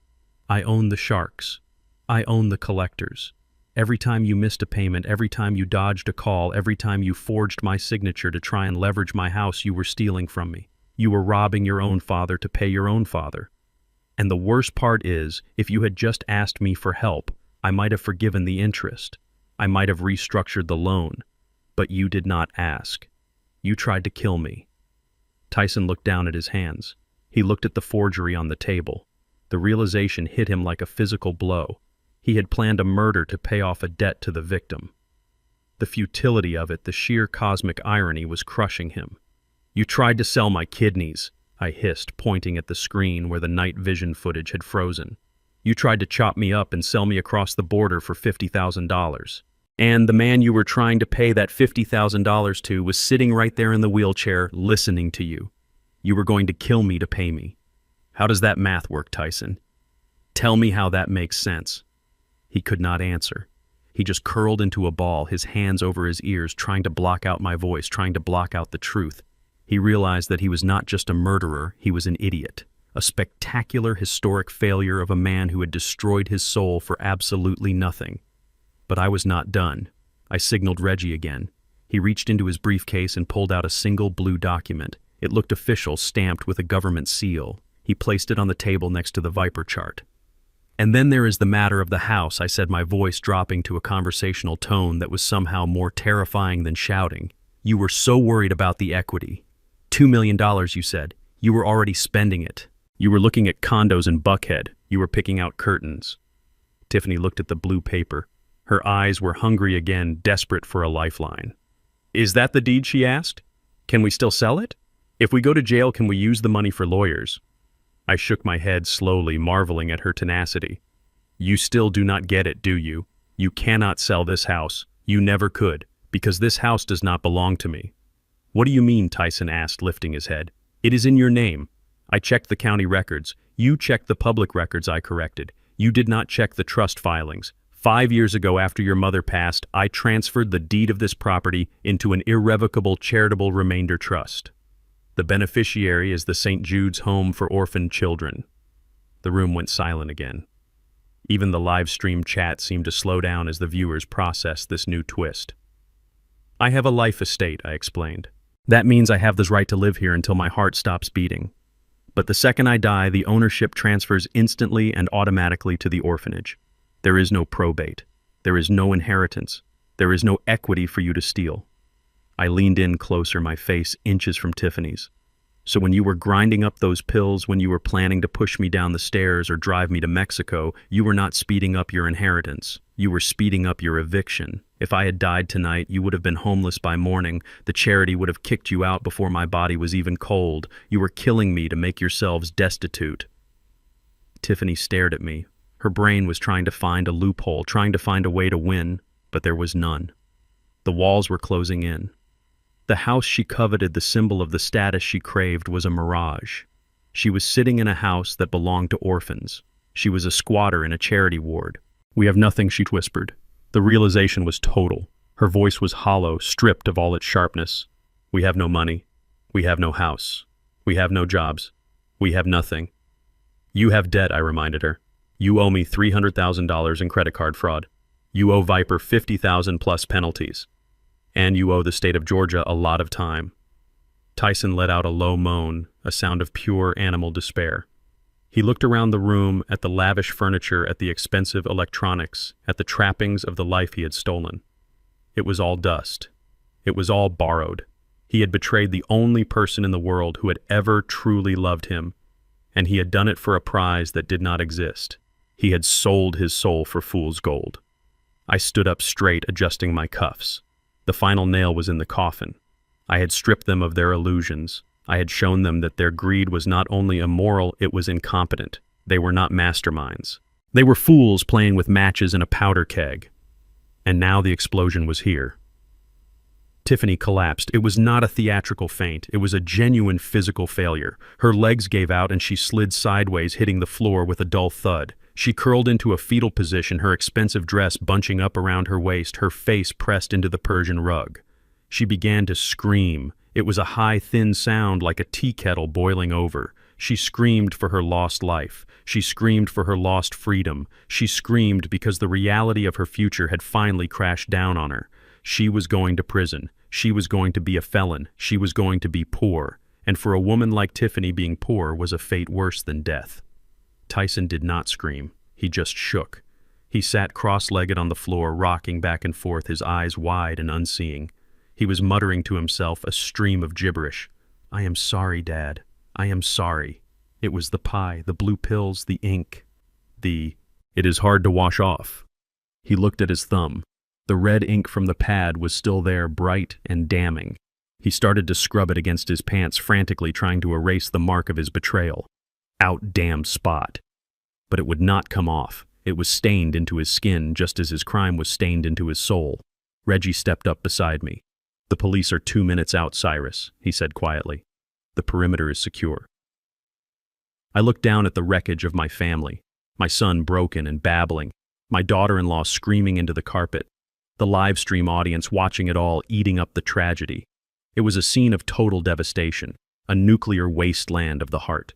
I own the sharks. I own the collectors. Every time you missed a payment, every time you dodged a call, every time you forged my signature to try and leverage my house, you were stealing from me. You were robbing your own father to pay your own father. And the worst part is, if you had just asked me for help, I might have forgiven the interest. I might have restructured the loan. But you did not ask. You tried to kill me. Tyson looked down at his hands. He looked at the forgery on the table. The realization hit him like a physical blow. He had planned a murder to pay off a debt to the victim. The futility of it, the sheer cosmic irony, was crushing him. You tried to sell my kidneys, I hissed, pointing at the screen where the night vision footage had frozen. You tried to chop me up and sell me across the border for $50,000. And the man you were trying to pay that $50,000 to was sitting right there in the wheelchair, listening to you. You were going to kill me to pay me. How does that math work, Tyson? Tell me how that makes sense. He could not answer. He just curled into a ball, his hands over his ears, trying to block out my voice, trying to block out the truth. He realized that he was not just a murderer, he was an idiot. A spectacular, historic failure of a man who had destroyed his soul for absolutely nothing. But I was not done. I signaled Reggie again. He reached into his briefcase and pulled out a single blue document. It looked official, stamped with a government seal. He placed it on the table next to the Viper chart. And then there is the matter of the house, I said, my voice dropping to a conversational tone that was somehow more terrifying than shouting. You were so worried about the equity. $2 million, you said. You were already spending it. You were looking at condos in Buckhead. You were picking out curtains. Tiffany looked at the blue paper. Her eyes were hungry again, desperate for a lifeline. Is that the deed, she asked? Can we still sell it? If we go to jail, can we use the money for lawyers? I shook my head slowly, marveling at her tenacity. You still do not get it, do you? You cannot sell this house. You never could, because this house does not belong to me. What do you mean? Tyson asked, lifting his head. It is in your name. I checked the county records. You checked the public records I corrected. You did not check the trust filings. 5 years ago, after your mother passed, I transferred the deed of this property into an irrevocable charitable remainder trust. The beneficiary is the St. Jude's Home for Orphaned Children. The room went silent again. Even the live stream chat seemed to slow down as the viewers processed this new twist. I have a life estate, I explained. That means I have the right to live here until my heart stops beating. But the second I die, the ownership transfers instantly and automatically to the orphanage. There is no probate. There is no inheritance. There is no equity for you to steal. I leaned in closer, my face inches from Tiffany's. So when you were grinding up those pills, when you were planning to push me down the stairs or drive me to Mexico, you were not speeding up your inheritance. You were speeding up your eviction. If I had died tonight, you would have been homeless by morning. The charity would have kicked you out before my body was even cold. You were killing me to make yourselves destitute. Tiffany stared at me. Her brain was trying to find a loophole, trying to find a way to win, but there was none. The walls were closing in. The house she coveted, the symbol of the status she craved, was a mirage. She was sitting in a house that belonged to orphans. She was a squatter in a charity ward. We have nothing, she whispered. The realization was total. Her voice was hollow, stripped of all its sharpness. We have no money. We have no house. We have no jobs. We have nothing. You have debt, I reminded her. You owe me $300,000 in credit card fraud. You owe Viper $50,000 plus penalties. And you owe the state of Georgia a lot of time. Tyson let out a low moan, a sound of pure animal despair. He looked around the room, at the lavish furniture, at the expensive electronics, at the trappings of the life he had stolen. It was all dust. It was all borrowed. He had betrayed the only person in the world who had ever truly loved him, and he had done it for a prize that did not exist. He had sold his soul for fool's gold. I stood up straight, adjusting my cuffs. The final nail was in the coffin. I had stripped them of their illusions. I had shown them that their greed was not only immoral, it was incompetent. They were not masterminds. They were fools playing with matches in a powder keg. And now the explosion was here. Tiffany collapsed. It was not a theatrical faint. It was a genuine physical failure. Her legs gave out and she slid sideways, hitting the floor with a dull thud. She curled into a fetal position, her expensive dress bunching up around her waist, her face pressed into the Persian rug. She began to scream. It was a high, thin sound like a tea kettle boiling over. She screamed for her lost life. She screamed for her lost freedom. She screamed because the reality of her future had finally crashed down on her. She was going to prison. She was going to be a felon. She was going to be poor. And for a woman like Tiffany, being poor was a fate worse than death. Tyson did not scream. He just shook. He sat cross-legged on the floor, rocking back and forth, his eyes wide and unseeing. He was muttering to himself, a stream of gibberish. I am sorry, Dad. I am sorry. It was the pie, the blue pills, the ink. It is hard to wash off. He looked at his thumb. The red ink from the pad was still there, bright and damning. He started to scrub it against his pants, frantically trying to erase the mark of his betrayal. Out-damned spot. But it would not come off. It was stained into his skin, just as his crime was stained into his soul. Reggie stepped up beside me. The police are 2 minutes out, Cyrus, he said quietly. The perimeter is secure. I looked down at the wreckage of my family, my son broken and babbling, my daughter-in-law screaming into the carpet, the live stream audience watching it all, eating up the tragedy. It was a scene of total devastation, a nuclear wasteland of the heart.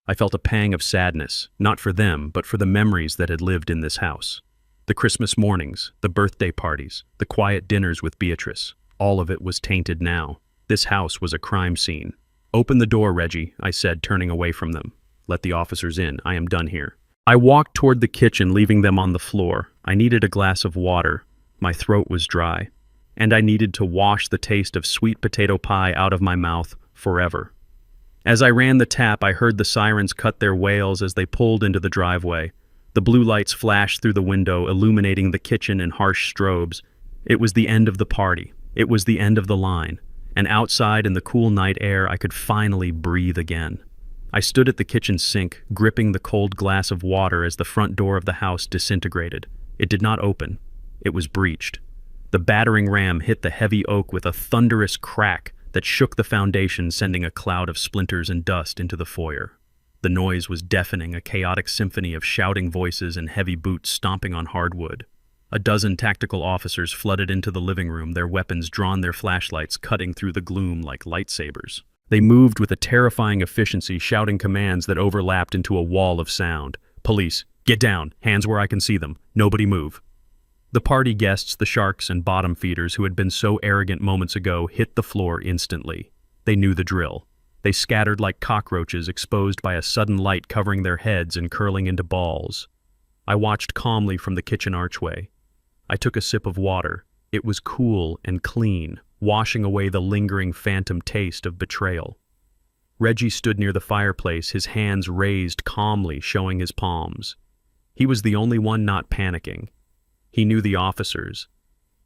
I felt a pang of sadness, not for them, but for the memories that had lived in this house. The Christmas mornings, the birthday parties, the quiet dinners with Beatrice, all of it was tainted now. This house was a crime scene. Open the door, Reggie, I said, turning away from them. Let the officers in. I am done here. I walked toward the kitchen, leaving them on the floor. I needed a glass of water. My throat was dry. And I needed to wash the taste of sweet potato pie out of my mouth forever. As I ran the tap, I heard the sirens cut their wails as they pulled into the driveway. The blue lights flashed through the window, illuminating the kitchen in harsh strobes. It was the end of the party. It was the end of the line. and outside in the cool night air I could finally breathe again. I stood at the kitchen sink, gripping the cold glass of water as the front door of the house disintegrated. It did not open. It was breached. The battering ram hit the heavy oak with a thunderous crack that shook the foundation, sending a cloud of splinters and dust into the foyer. The noise was deafening, a chaotic symphony of shouting voices and heavy boots stomping on hardwood. A dozen tactical officers flooded into the living room, their weapons drawn, their flashlights cutting through the gloom like lightsabers. They moved with a terrifying efficiency, shouting commands that overlapped into a wall of sound. "Police, get down, hands where I can see them, nobody move." The party guests, the sharks and bottom feeders who had been so arrogant moments ago, hit the floor instantly. They knew the drill. They scattered like cockroaches, exposed by a sudden light covering their heads and curling into balls. I watched calmly from the kitchen archway. I took a sip of water. It was cool and clean, washing away the lingering phantom taste of betrayal. Reggie stood near the fireplace, his hands raised calmly, showing his palms. He was the only one not panicking. He knew the officers.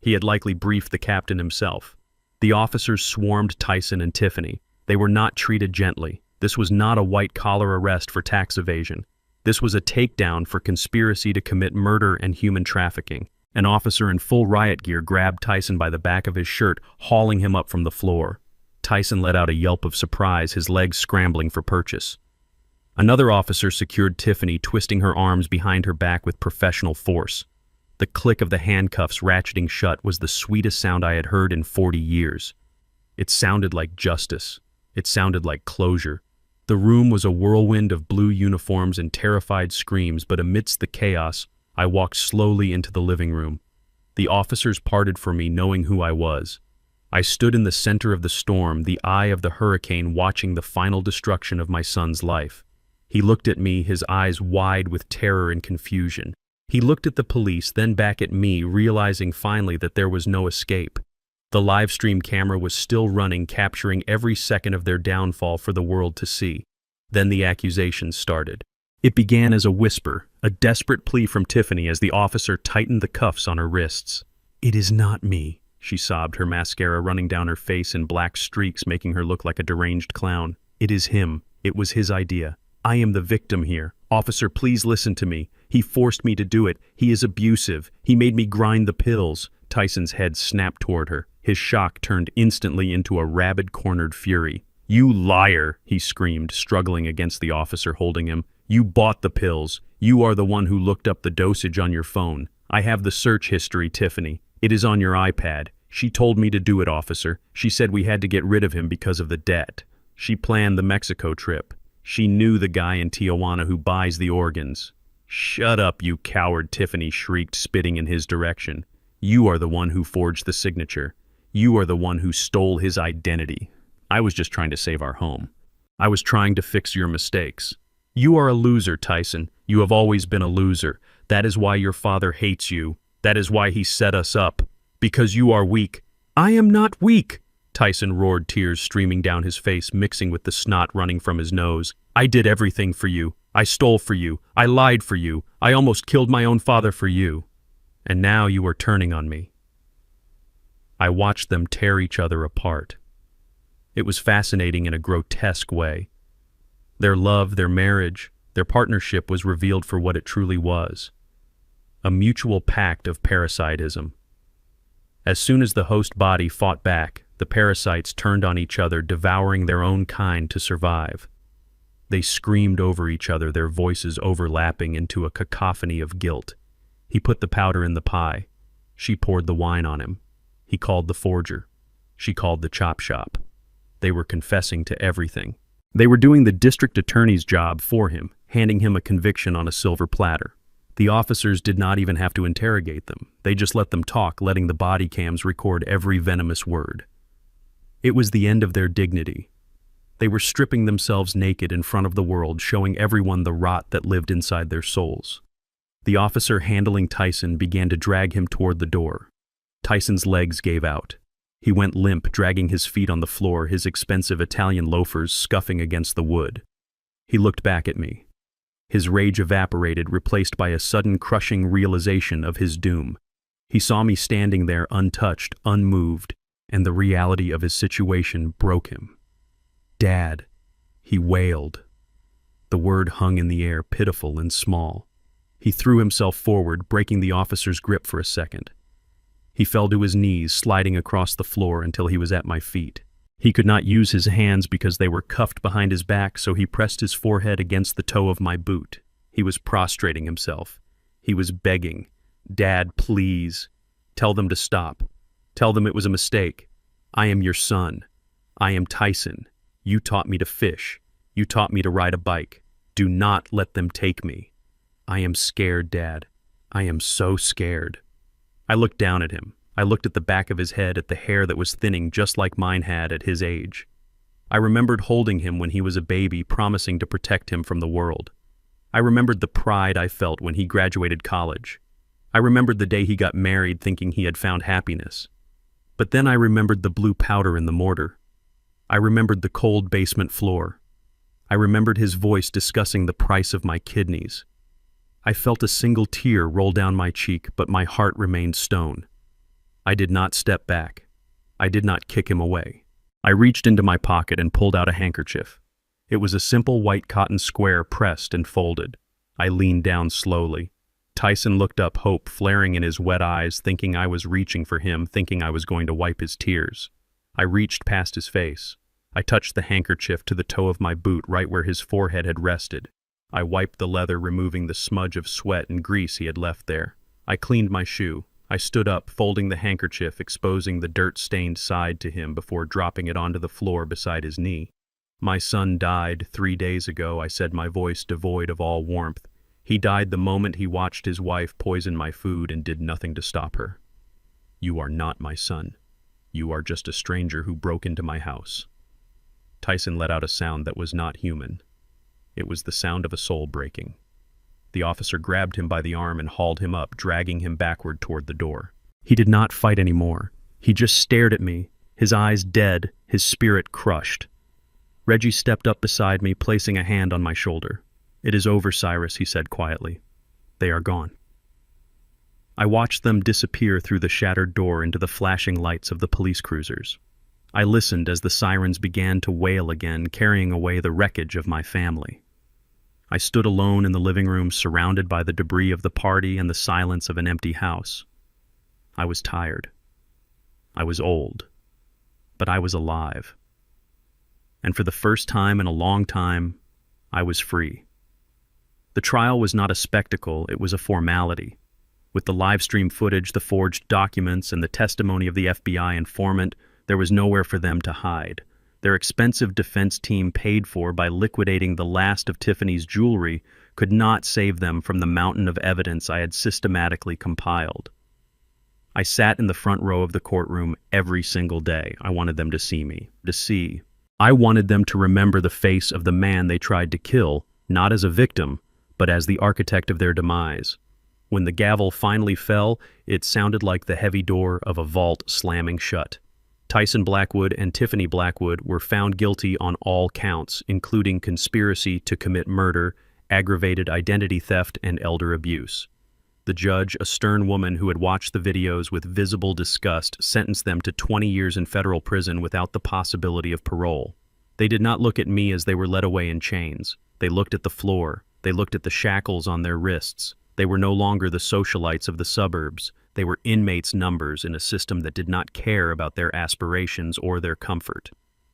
He had likely briefed the captain himself. The officers swarmed Tyson and Tiffany. They were not treated gently. This was not a white-collar arrest for tax evasion. This was a takedown for conspiracy to commit murder and human trafficking. An officer in full riot gear grabbed Tyson by the back of his shirt, hauling him up from the floor. Tyson let out a yelp of surprise, his legs scrambling for purchase. Another officer secured Tiffany, twisting her arms behind her back with professional force. The click of the handcuffs ratcheting shut was the sweetest sound I had heard in 40 years. It sounded like justice. It sounded like closure. The room was a whirlwind of blue uniforms and terrified screams, but amidst the chaos, I walked slowly into the living room. The officers parted for me, knowing who I was. I stood in the center of the storm, the eye of the hurricane, watching the final destruction of my son's life. He looked at me, his eyes wide with terror and confusion. He looked at the police, then back at me, realizing finally that there was no escape. The live stream camera was still running, capturing every second of their downfall for the world to see. Then the accusations started. It began as a whisper, a desperate plea from Tiffany as the officer tightened the cuffs on her wrists. "It is not me," she sobbed, her mascara running down her face in black streaks, making her look like a deranged clown. "It is him. It was his idea. I am the victim here. Officer, please listen to me. He forced me to do it. He is abusive. He made me grind the pills." Tyson's head snapped toward her. His shock turned instantly into a rabid, cornered fury. "You liar," he screamed, struggling against the officer holding him. "You bought the pills. You are the one who looked up the dosage on your phone. I have the search history, Tiffany. It is on your iPad. She told me to do it, officer. She said we had to get rid of him because of the debt. She planned the Mexico trip. She knew the guy in Tijuana who buys the organs." "Shut up, you coward," Tiffany shrieked, spitting in his direction. "You are the one who forged the signature. You are the one who stole his identity. I was just trying to save our home. I was trying to fix your mistakes. You are a loser, Tyson. You have always been a loser. That is why your father hates you. That is why he set us up. Because you are weak." "I am not weak," Tyson roared, tears streaming down his face, mixing with the snot running from his nose. "I did everything for you. I stole for you. I lied for you. I almost killed my own father for you. And now you are turning on me." I watched them tear each other apart. It was fascinating in a grotesque way. Their love, their marriage, their partnership was revealed for what it truly was. A mutual pact of parasitism. As soon as the host body fought back, the parasites turned on each other, devouring their own kind to survive. They screamed over each other, their voices overlapping into a cacophony of guilt. He put the powder in the pie. She poured the wine on him. He called the forger. She called the chop shop. They were confessing to everything. They were doing the district attorney's job for him, handing him a conviction on a silver platter. The officers did not even have to interrogate them. They just let them talk, letting the body cams record every venomous word. It was the end of their dignity. They were stripping themselves naked in front of the world, showing everyone the rot that lived inside their souls. The officer handling Tyson began to drag him toward the door. Tyson's legs gave out. He went limp, dragging his feet on the floor, his expensive Italian loafers scuffing against the wood. He looked back at me. His rage evaporated, replaced by a sudden crushing realization of his doom. He saw me standing there untouched, unmoved, and the reality of his situation broke him. "Dad," he wailed. The word hung in the air, pitiful and small. He threw himself forward, breaking the officer's grip for a second. He fell to his knees, sliding across the floor until he was at my feet. He could not use his hands because they were cuffed behind his back, so he pressed his forehead against the toe of my boot. He was prostrating himself. He was begging, "Dad, please. Tell them to stop. Tell them it was a mistake. I am your son. I am Tyson. You taught me to fish. You taught me to ride a bike. Do not let them take me. I am scared, Dad. I am so scared." I looked down at him. I looked at the back of his head, at the hair that was thinning just like mine had at his age. I remembered holding him when he was a baby, promising to protect him from the world. I remembered the pride I felt when he graduated college. I remembered the day he got married, thinking he had found happiness. But then I remembered the blue powder in the mortar. I remembered the cold basement floor. I remembered his voice discussing the price of my kidneys. I felt a single tear roll down my cheek, but my heart remained stone. I did not step back. I did not kick him away. I reached into my pocket and pulled out a handkerchief. It was a simple white cotton square pressed and folded. I leaned down slowly. Tyson looked up, hope flaring in his wet eyes, thinking I was reaching for him, thinking I was going to wipe his tears. I reached past his face. I touched the handkerchief to the toe of my boot, right where his forehead had rested. I wiped the leather, removing the smudge of sweat and grease he had left there. I cleaned my shoe. I stood up, folding the handkerchief, exposing the dirt-stained side to him before dropping it onto the floor beside his knee. "My son died 3 days ago," I said, my voice devoid of all warmth. "He died the moment he watched his wife poison my food and did nothing to stop her. You are not my son. You are just a stranger who broke into my house." Tyson let out a sound that was not human. It was the sound of a soul breaking. The officer grabbed him by the arm and hauled him up, dragging him backward toward the door. He did not fight anymore. He just stared at me, his eyes dead, his spirit crushed. Reggie stepped up beside me, placing a hand on my shoulder. "It is over, Cyrus," he said quietly. "They are gone." I watched them disappear through the shattered door into the flashing lights of the police cruisers. I listened as the sirens began to wail again, carrying away the wreckage of my family. I stood alone in the living room, surrounded by the debris of the party and the silence of an empty house. I was tired. I was old. But I was alive. And for the first time in a long time, I was free. The trial was not a spectacle, it was a formality. With the live stream footage, the forged documents, and the testimony of the FBI informant, there was nowhere for them to hide. Their expensive defense team, paid for by liquidating the last of Tiffany's jewelry, could not save them from the mountain of evidence I had systematically compiled. I sat in the front row of the courtroom every single day. I wanted them to see me, to see. I wanted them to remember the face of the man they tried to kill, not as a victim, but as the architect of their demise. When the gavel finally fell, it sounded like the heavy door of a vault slamming shut. Tyson Blackwood and Tiffany Blackwood were found guilty on all counts, including conspiracy to commit murder, aggravated identity theft, and elder abuse. The judge, a stern woman who had watched the videos with visible disgust, sentenced them to 20 years in federal prison without the possibility of parole. They did not look at me as they were led away in chains. They looked at the floor. They looked at the shackles on their wrists. They were no longer the socialites of the suburbs. They were inmates' numbers in a system that did not care about their aspirations or their comfort.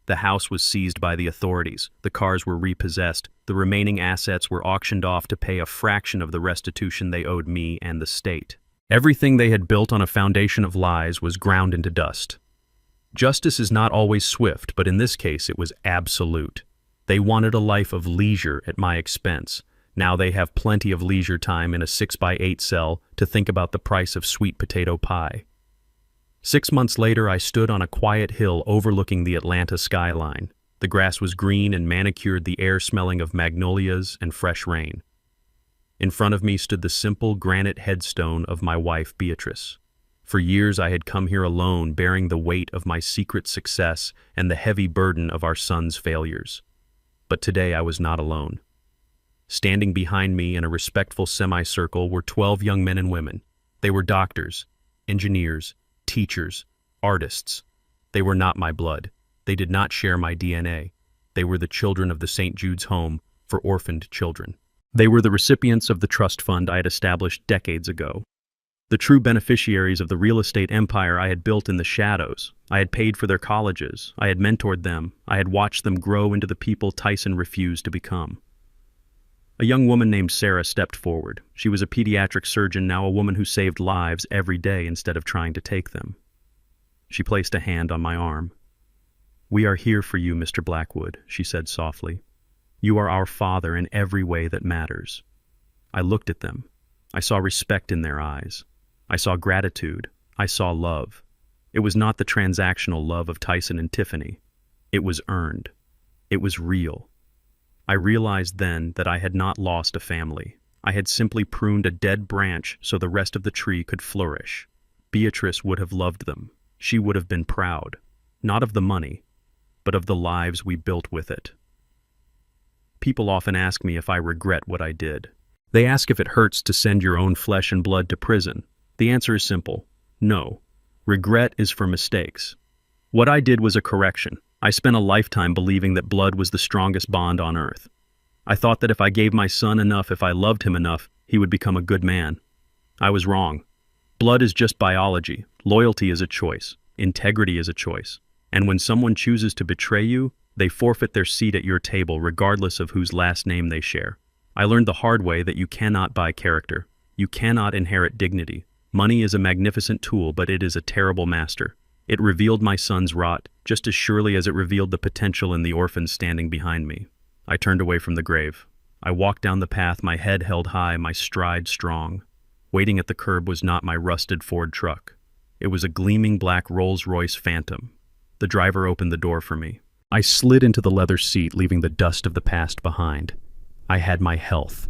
The house was seized by the authorities. The cars were repossessed. The remaining assets were auctioned off to pay a fraction of the restitution they owed me and the state. Everything they had built on a foundation of lies was ground into dust. Justice is not always swift, but in this case it was absolute. They wanted a life of leisure at my expense. Now they have plenty of leisure time in a 6x8 cell to think about the price of sweet potato pie. 6 months later, I stood on a quiet hill overlooking the Atlanta skyline. The grass was green and manicured, the air smelling of magnolias and fresh rain. In front of me stood the simple granite headstone of my wife, Beatrice. For years I had come here alone, bearing the weight of my secret success and the heavy burden of our son's failures. But today I was not alone. Standing behind me in a respectful semicircle were 12 young men and women. They were doctors, engineers, teachers, artists. They were not my blood. They did not share my DNA. They were the children of the St. Jude's Home for orphaned children. They were the recipients of the trust fund I had established decades ago. The true beneficiaries of the real estate empire I had built in the shadows. I had paid for their colleges. I had mentored them. I had watched them grow into the people Tyson refused to become. A young woman named Sarah stepped forward. She was a pediatric surgeon, now a woman who saved lives every day instead of trying to take them. She placed a hand on my arm. "We are here for you, Mr. Blackwood," she said softly. "You are our father in every way that matters." I looked at them. I saw respect in their eyes. I saw gratitude. I saw love. It was not the transactional love of Tyson and Tiffany. It was earned. It was real. I realized then that I had not lost a family. I had simply pruned a dead branch so the rest of the tree could flourish. Beatrice would have loved them. She would have been proud, not of the money, but of the lives we built with it. People often ask me if I regret what I did. They ask if it hurts to send your own flesh and blood to prison. The answer is simple: no. Regret is for mistakes. What I did was a correction. I spent a lifetime believing that blood was the strongest bond on earth. I thought that if I gave my son enough, if I loved him enough, he would become a good man. I was wrong. Blood is just biology. Loyalty is a choice. Integrity is a choice. And when someone chooses to betray you, they forfeit their seat at your table regardless of whose last name they share. I learned the hard way that you cannot buy character. You cannot inherit dignity. Money is a magnificent tool, but it is a terrible master. It revealed my son's rot, just as surely as it revealed the potential in the orphans standing behind me. I turned away from the grave. I walked down the path, my head held high, my stride strong. Waiting at the curb was not my rusted Ford truck. It was a gleaming black Rolls-Royce Phantom. The driver opened the door for me. I slid into the leather seat, leaving the dust of the past behind. I had my health.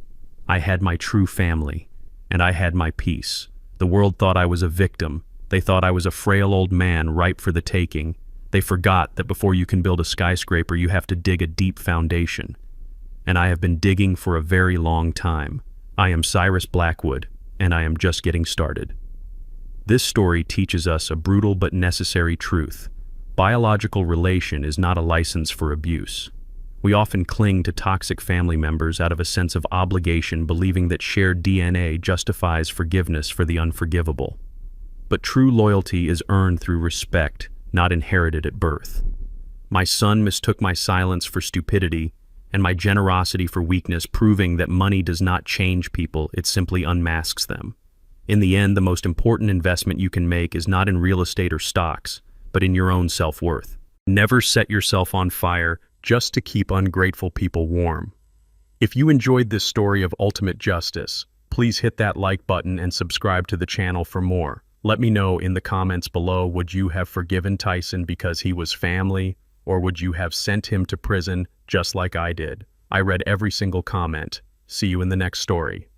I had my true family. And I had my peace. The world thought I was a victim. They thought I was a frail old man ripe for the taking. They forgot that before you can build a skyscraper, you have to dig a deep foundation. And I have been digging for a very long time. I am Cyrus Blackwood, and I am just getting started. This story teaches us a brutal but necessary truth. Biological relation is not a license for abuse. We often cling to toxic family members out of a sense of obligation, believing that shared DNA justifies forgiveness for the unforgivable. But true loyalty is earned through respect, not inherited at birth. My son mistook my silence for stupidity and my generosity for weakness, proving that money does not change people, it simply unmasks them. In the end, the most important investment you can make is not in real estate or stocks, but in your own self-worth. Never set yourself on fire just to keep ungrateful people warm. If you enjoyed this story of ultimate justice, please hit that like button and subscribe to the channel for more. Let me know in the comments below, would you have forgiven Tyson because he was family, or would you have sent him to prison just like I did? I read every single comment. See you in the next story.